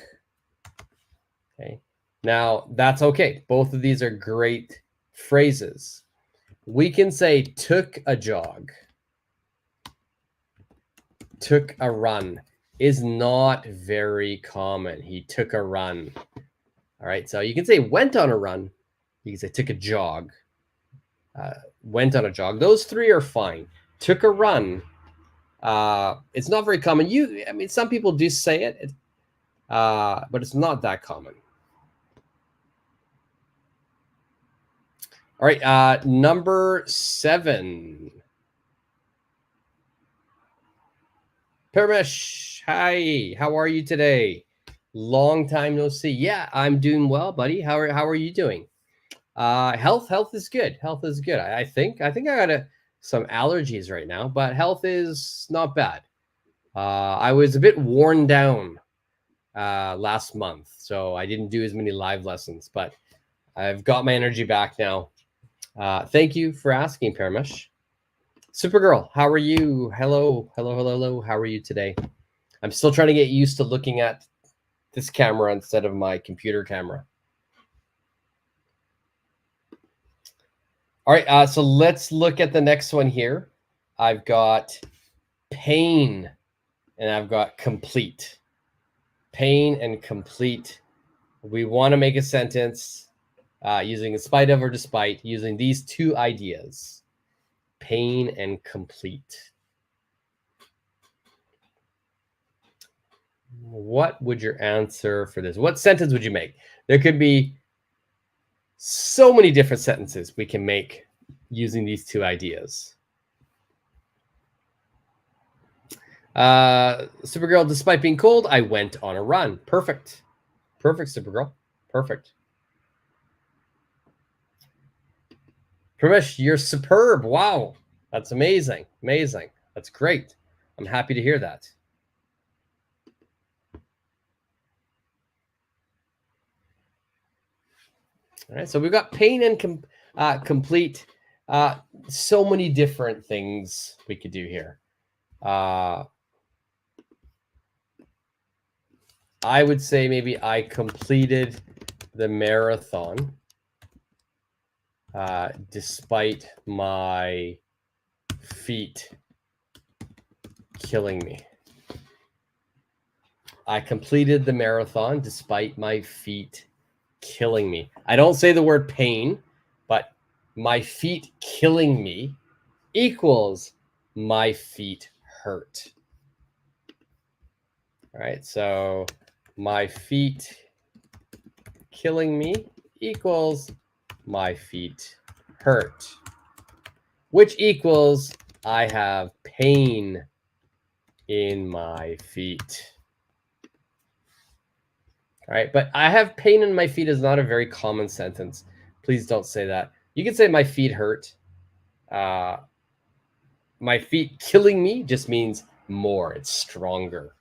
Okay. Now, that's okay. Both of these are great phrases. We can say took a jog. Took a run is not very common. He took a run. All right. So you can say went on a run. You can say took a jog. Went on a jog. Those 3 are fine. Took a run. It's not very common. I mean, some people do say it, but it's not that common. All right, number 7. Parmesh, hi. How are you today? Long time no see. Yeah, I'm doing well, buddy. How are you doing? Health is good. Health is good. I think I got some allergies right now, but health is not bad. I was a bit worn down last month, so I didn't do as many live lessons, but I've got my energy back now. Thank you for asking, Parmesh. Supergirl, how are you? Hello. How are you today? I'm still trying to get used to looking at this camera instead of my computer camera. All right, so let's look at the next one here. I've got pain and I've got complete. Pain and complete. We want to make a sentence using in spite of or despite, using these 2 ideas, pain and complete. What would your answer for this? What sentence would you make? There could be so many different sentences we can make using these 2 ideas. Supergirl, despite being cold, I went on a run. Perfect. Perfect, Supergirl. Perfect. Pramesh, you're superb. Wow. That's amazing. Amazing. That's great. I'm happy to hear that. All right. So we've got pain and complete. So many different things we could do here. I would say maybe I completed the marathon despite my feet killing me. I completed the marathon despite my feet killing me. I don't say the word pain, but my feet killing me equals my feet hurt. All right, so my feet killing me equals my feet hurt, which equals I have pain in my feet. All right, but I have pain in my feet is not a very common sentence. Please don't say that. You can say my feet hurt. My feet killing me just means more. It's stronger.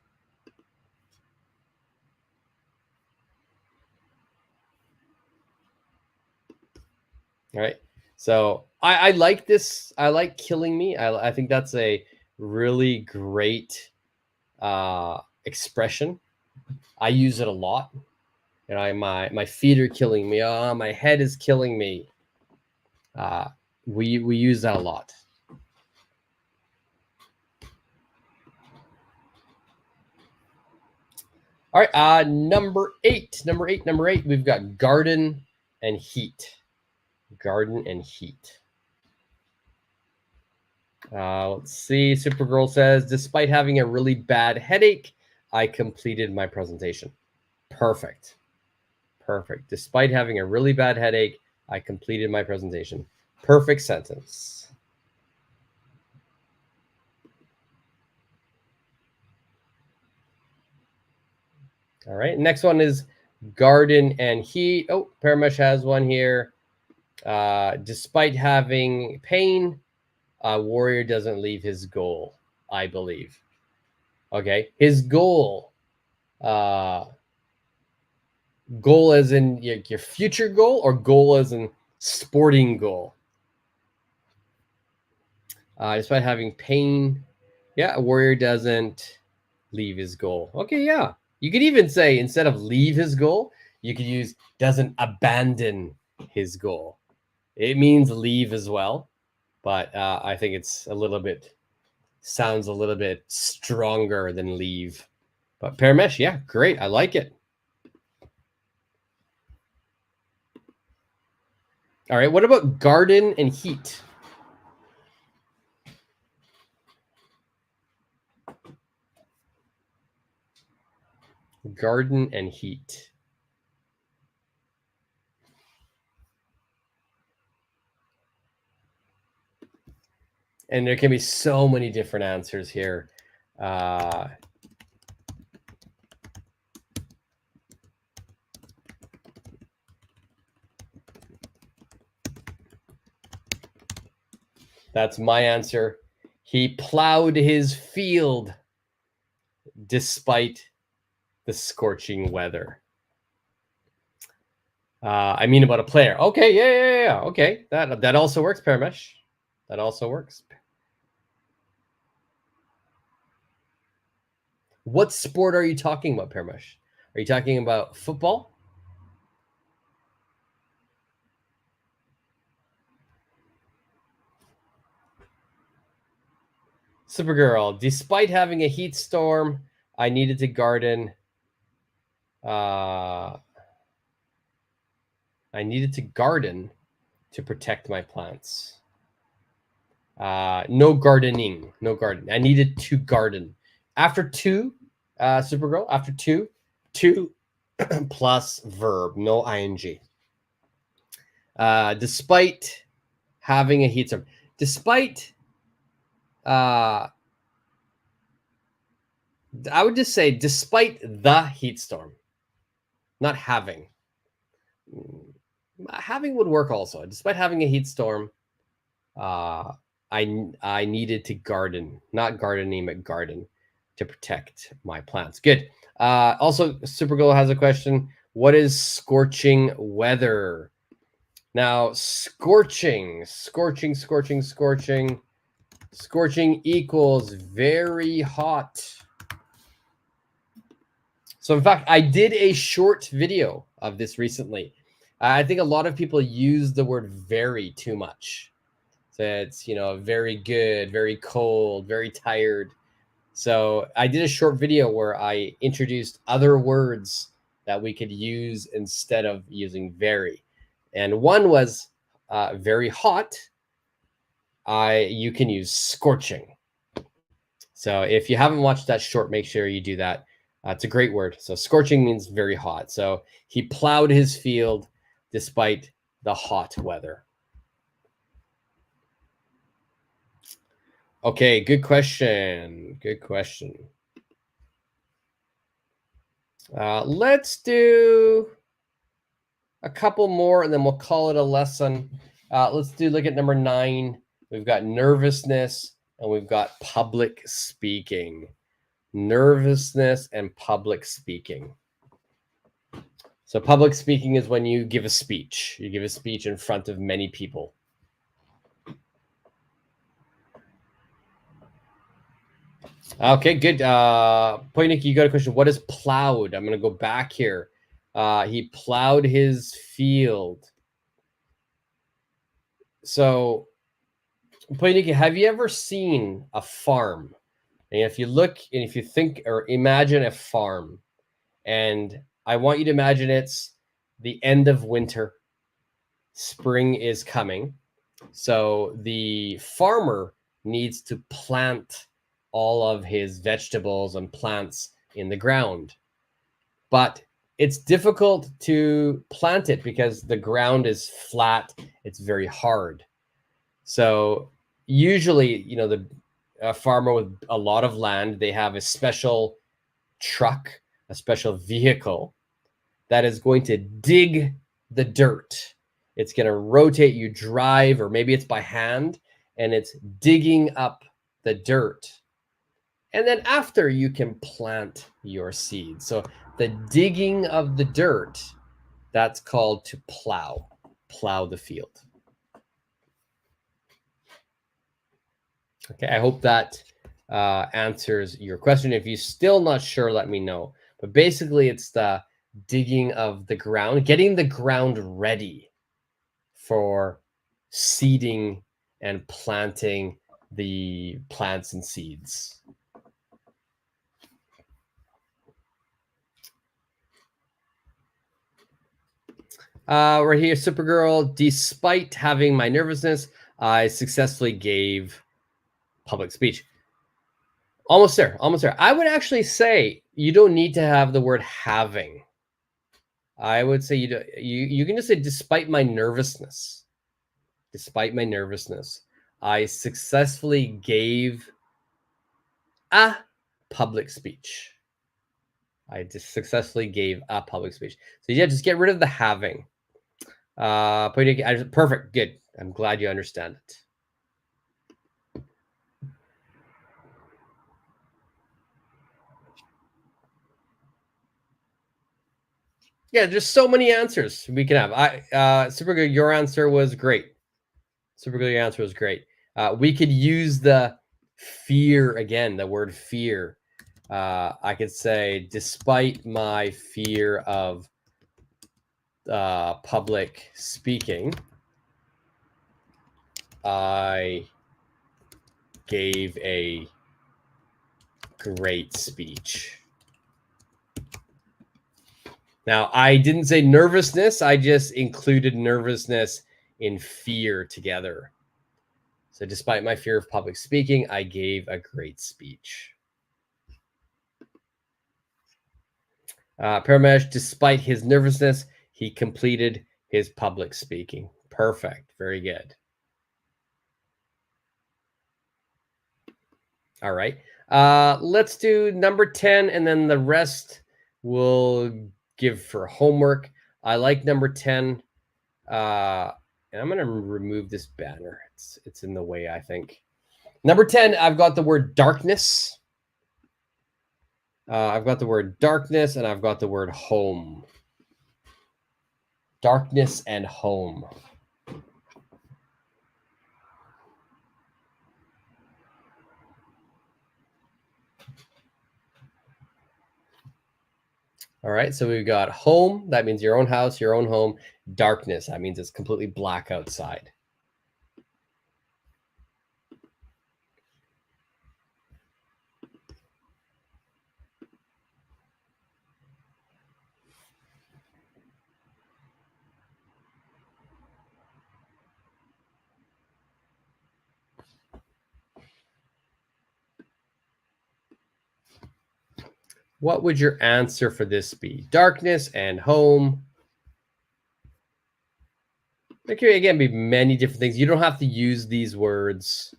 All right. So I like this. I like killing me. I think that's a really great expression. I use it a lot. You know, my feet are killing me. Oh, my head is killing me. We use that a lot. All right, number eight. We've got garden and heat. Garden and heat. Let's see. Supergirl says, despite having a really bad headache, I completed my presentation. Perfect. Perfect. Despite having a really bad headache, I completed my presentation. Perfect sentence. All right. Next one is garden and heat. Oh, Paramesh has one here. Despite having pain, a warrior doesn't leave his goal, I believe. Okay. His goal. Goal as in your future goal, or goal as in sporting goal? Despite having pain, yeah, a warrior doesn't leave his goal. Okay, yeah. You could even say, instead of leave his goal, you could use doesn't abandon his goal. It means leave as well, but I think it's sounds a little bit stronger than leave. But Paramesh, yeah, great. I like it. All right, what about garden and heat? Garden and heat. And there can be so many different answers here. That's my answer. He plowed his field despite the scorching weather. I mean about a player. Okay, yeah. Okay, that also works, Paramesh. That also works. What sport are you talking about, Paramesh? Are you talking about football? Supergirl, despite having a heat storm, I needed to garden. I needed to garden to protect my plants. No gardening. I needed to garden. After two, Supergirl, after two plus verb, no ing. Despite having a heat storm. Despite, I would just say despite the heat storm, not having. Having would work also. Despite having a heat storm, I needed to garden, not gardening, but garden to protect my plants. Good. Also, Supergirl has a question. What is scorching weather? Now, scorching equals very hot. So in fact, I did a short video of this recently. I think a lot of people use the word very too much. So it's, very good, very cold, very tired. So I did a short video where I introduced other words that we could use instead of using very. And one was very hot. You can use scorching. So if you haven't watched that short, make sure you do that. It's a great word. So scorching means very hot. So he plowed his field despite the hot weather. Okay, good question. Good question. Let's do a couple more and then we'll call it a lesson. Let's look at number 9. We've got nervousness and we've got public speaking. Nervousness and public speaking. So public speaking is when you give a speech. You give a speech in front of many people. Okay, good. Poinik, you got a question. What is plowed? I'm going to go back here. He plowed his field. So, Poinik, have you ever seen a farm? And if you look and if you think or imagine a farm, and I want you to imagine it's the end of winter, spring is coming. So the farmer needs to plant all of his vegetables and plants in the ground. But it's difficult to plant it because the ground is flat, it's very hard. So usually, a farmer with a lot of land, they have a special truck, a special vehicle that is going to dig the dirt. It's going to rotate, you drive, or maybe it's by hand, and it's digging up the dirt. And then after, you can plant your seed. So the digging of the dirt, that's called to plow the field. Okay, I hope that answers your question. If you're still not sure, let me know. But basically, it's the digging of the ground, getting the ground ready for seeding and planting the plants and seeds. Right here, Supergirl. Despite having my nervousness, I successfully gave public speech. Almost there, almost there. I would actually say you don't need to have the word having. I would say you can just say despite my nervousness. Despite my nervousness, I successfully gave a public speech. I just successfully gave a public speech. So yeah, just get rid of the having. Perfect, good. I'm glad you understand it. Yeah, there's so many answers we can have. Super good. Your answer was great. Super good. Your answer was great. We could use the fear again. The word fear. I could say, despite my fear of public speaking, I gave a great speech. Now, I didn't say nervousness. I just included nervousness and fear together. So despite my fear of public speaking, I gave a great speech. Paramesh, despite his nervousness, he completed his public speaking. Perfect. Very good. All right. Let's do number 10, and then the rest we'll give for homework. I like number 10. And I'm going to remove this banner. It's in the way, I think. Number 10, I've got the word darkness. I've got the word darkness, and I've got the word home. Darkness and home. All right, so we've got home. That means your own house, your own home. Darkness. That means it's completely black outside. What would your answer for this be? Darkness and home. There could again be many different things. You don't have to use these words.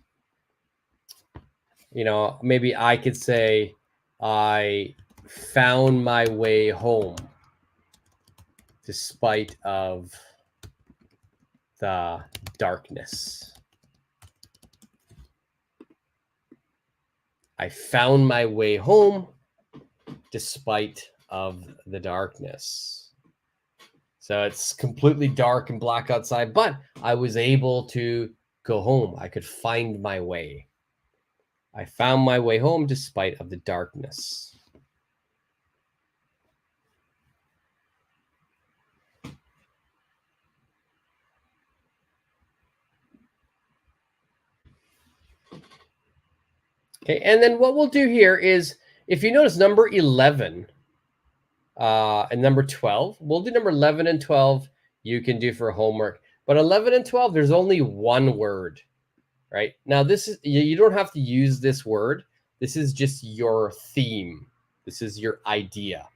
You know, maybe I could say, I found my way home despite of the darkness. I found my way home despite of the darkness. So it's completely dark and black outside, but I was able to go home. I could find my way. I found my way home despite of the darkness. Okay, and then what we'll do here is, if you notice number 11 and number 12, we'll do number 11 and 12 you can do for homework. But 11 and 12, there's only one word, right? Now, this is, you don't have to use this word. This is just your theme. This is your idea.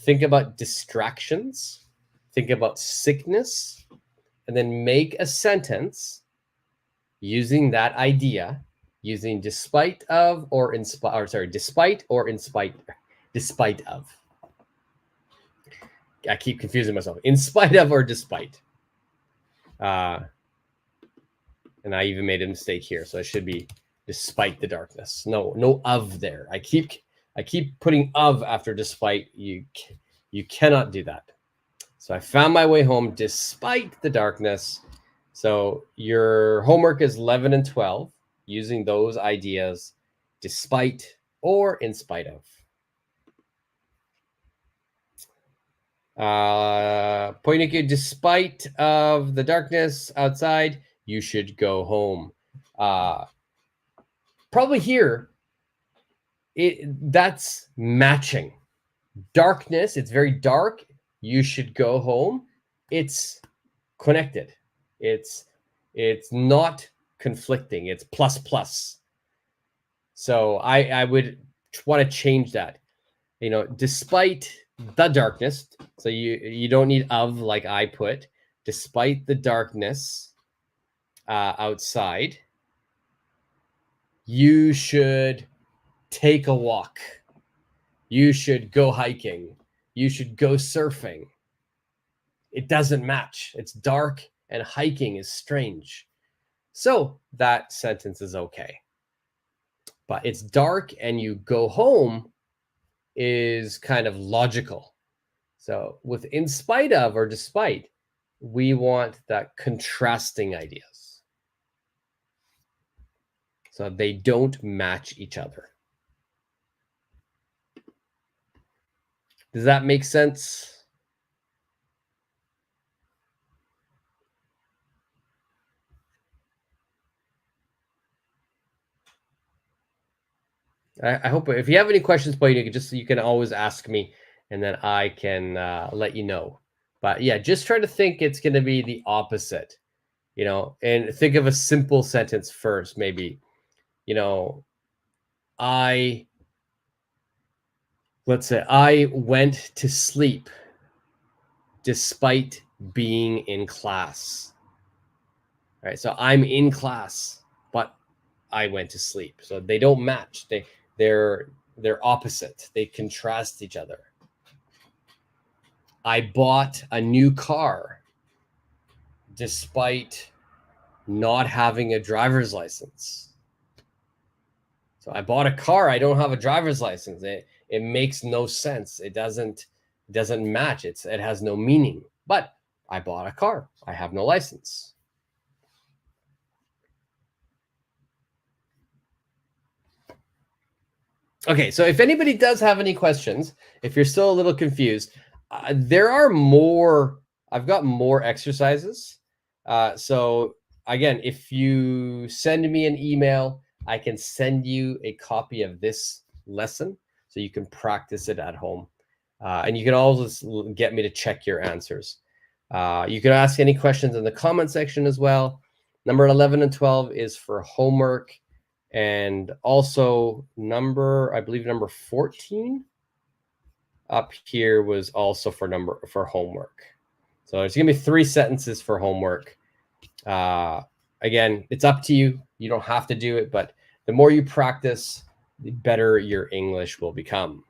Think about distractions. Think about sickness. And then make a sentence using that idea, using despite of or in spite, or sorry, despite or in spite, despite of. I keep confusing myself. In spite of or despite. And I even made a mistake here, so it should be despite the darkness. No of there. I keep putting of after despite. You cannot do that. So I found my way home despite the darkness. So your homework is 11 and 12, using those ideas, despite or in spite of. Pointing, despite of the darkness outside, you should go home. Probably here, that's matching. Darkness, it's very dark. You should go home. It's connected. It's not conflicting. It's plus plus. So I would want to change that. You know, despite the darkness. So you don't need of like I put. Despite the darkness outside, you should take a walk. You should go hiking. You should go surfing. It doesn't match. It's dark and hiking is strange. So that sentence is okay. But it's dark and you go home is kind of logical. So with in spite of or despite, we want that contrasting ideas. So they don't match each other. Does that make sense? I hope if you have any questions, but you can always ask me, and then I can let you know. But yeah, just try to think it's going to be the opposite, you know, and think of a simple sentence first. Maybe, you know, let's say I went to sleep despite being in class. All right, so I'm in class, but I went to sleep. So they don't match. They're opposite. They contrast each other. I bought a new car despite not having a driver's license. So I bought a car. I don't have a driver's license. It makes no sense. It doesn't match. It has no meaning. But I bought a car. I have no license. Okay, so if anybody does have any questions, if you're still a little confused, there are more. I've got more exercises. So again, if you send me an email, I can send you a copy of this lesson so you can practice it at home. And you can always get me to check your answers. You can ask any questions in the comment section as well. Number 11 and 12 is for homework. And also I believe number 14 up here was also for homework. So there's gonna be 3 sentences for homework. Again, it's up to you. You don't have to do it, but the more you practice, the better your English will become.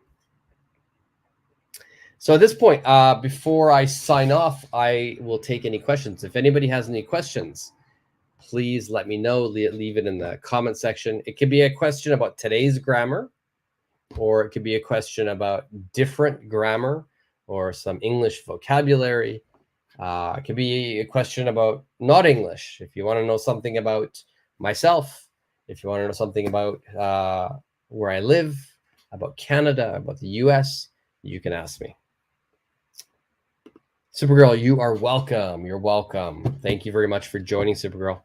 So at this point, before I sign off, I will take any questions. If anybody has any questions, please let me know. Leave it in the comment section. It could be a question about today's grammar, or it could be a question about different grammar or some English vocabulary. It could be a question about not English. If you want to know something about myself, if you want to know something about where I live, about Canada, about the US, you can ask me. Supergirl, you are welcome. You're welcome. Thank you very much for joining, Supergirl.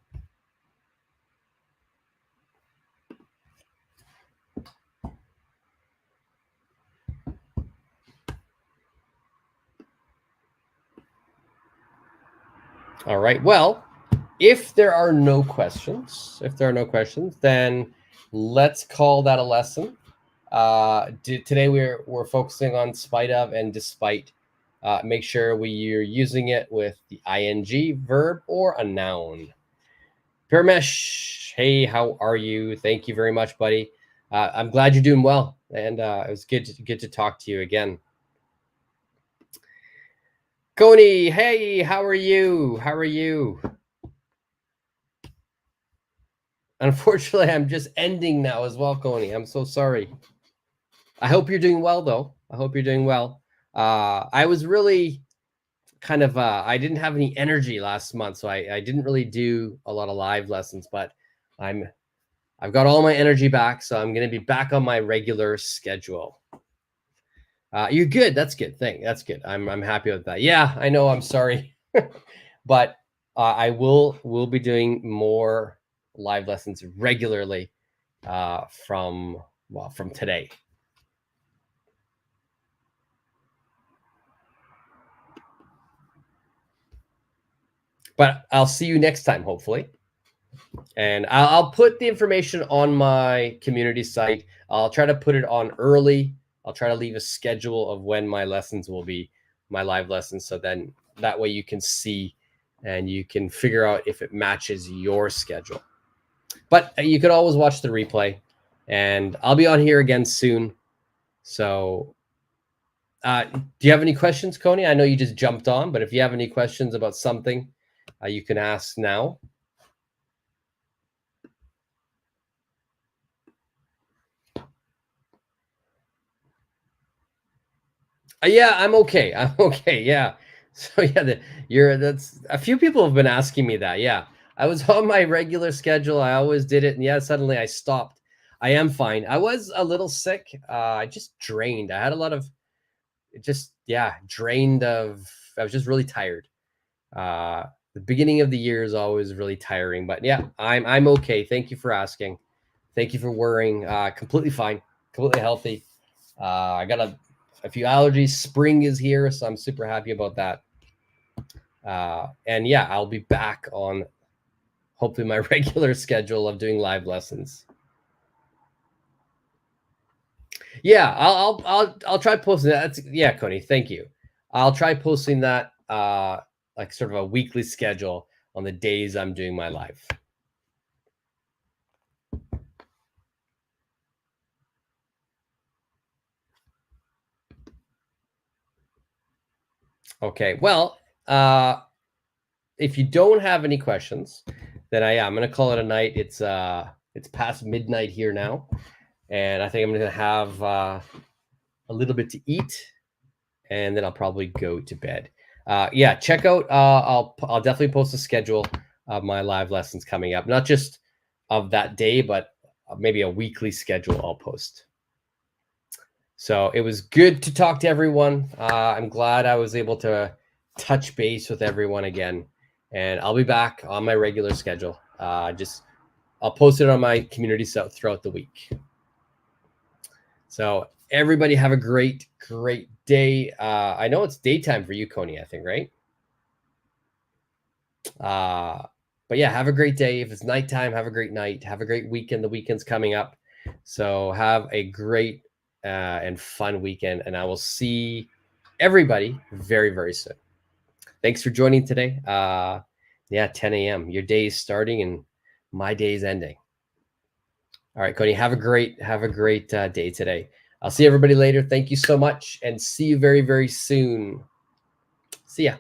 All right. Well, if there are no questions, then let's call that a lesson. Today we're focusing on spite of and despite. Make sure you're using it with the ing verb or a noun. Piramesh, hey, how are you? Thank you very much, buddy. I'm glad you're doing well, and it was good to talk to you again. Coney, hey, how are you? How are you? Unfortunately, I'm just ending now as well, Coney. I'm so sorry. I hope you're doing well, though. I hope you're doing well. I was really kind of I didn't have any energy last month, so I didn't really do a lot of live lessons, but I've got all my energy back, so I'm going to be back on my regular schedule. You're good. That's good. That's good. I'm happy with that. Yeah, I know. I'm sorry, but I will be doing more live lessons regularly from today. But I'll see you next time, hopefully. And I'll put the information on my community site. I'll try to put it on early. I'll try to leave a schedule of when my lessons will be, my live lessons. So then that way you can see and you can figure out if it matches your schedule. But you could always watch the replay. And I'll be on here again soon. So do you have any questions, Coney? I know you just jumped on, but if you have any questions about something, you can ask now. Yeah, I'm okay. I'm okay. Yeah. So yeah, that's a few people have been asking me that. Yeah. I was on my regular schedule. I always did it. And yeah, suddenly I stopped. I am fine. I was a little sick. I just drained. I had a lot of drained of I was just really tired. The beginning of the year is always really tiring, but yeah, I'm okay. Thank you for asking. Thank you for worrying. Completely fine, completely healthy. I got a few allergies. Spring is here, so I'm super happy about that. And yeah, I'll be back on hopefully my regular schedule of doing live lessons. Yeah, I'll try posting that. Yeah, Coney, thank you. I'll try posting that like sort of a weekly schedule on the days I'm doing my live. Okay, well, if you don't have any questions, then I'm going to call it a night. It's past midnight here now, and I think I'm going to have a little bit to eat, and then I'll probably go to bed. Yeah, check out. I'll definitely post a schedule of my live lessons coming up, not just of that day, but maybe a weekly schedule I'll post. So it was good to talk to everyone. I'm glad I was able to touch base with everyone again, and I'll be back on my regular schedule. I'll post it on my community throughout the week. So everybody have a great day. I know it's daytime for you, Coney, I think, right? But yeah, have a great day. If it's nighttime, have a great night. Have a great weekend. The weekend's coming up. So have a great and fun weekend. And I will see everybody very, very soon. Thanks for joining today. Yeah, 10 a.m. Your day is starting and my day is ending. All right, Coney, have a great day today. I'll see everybody later. Thank you so much and see you very, very soon. See ya.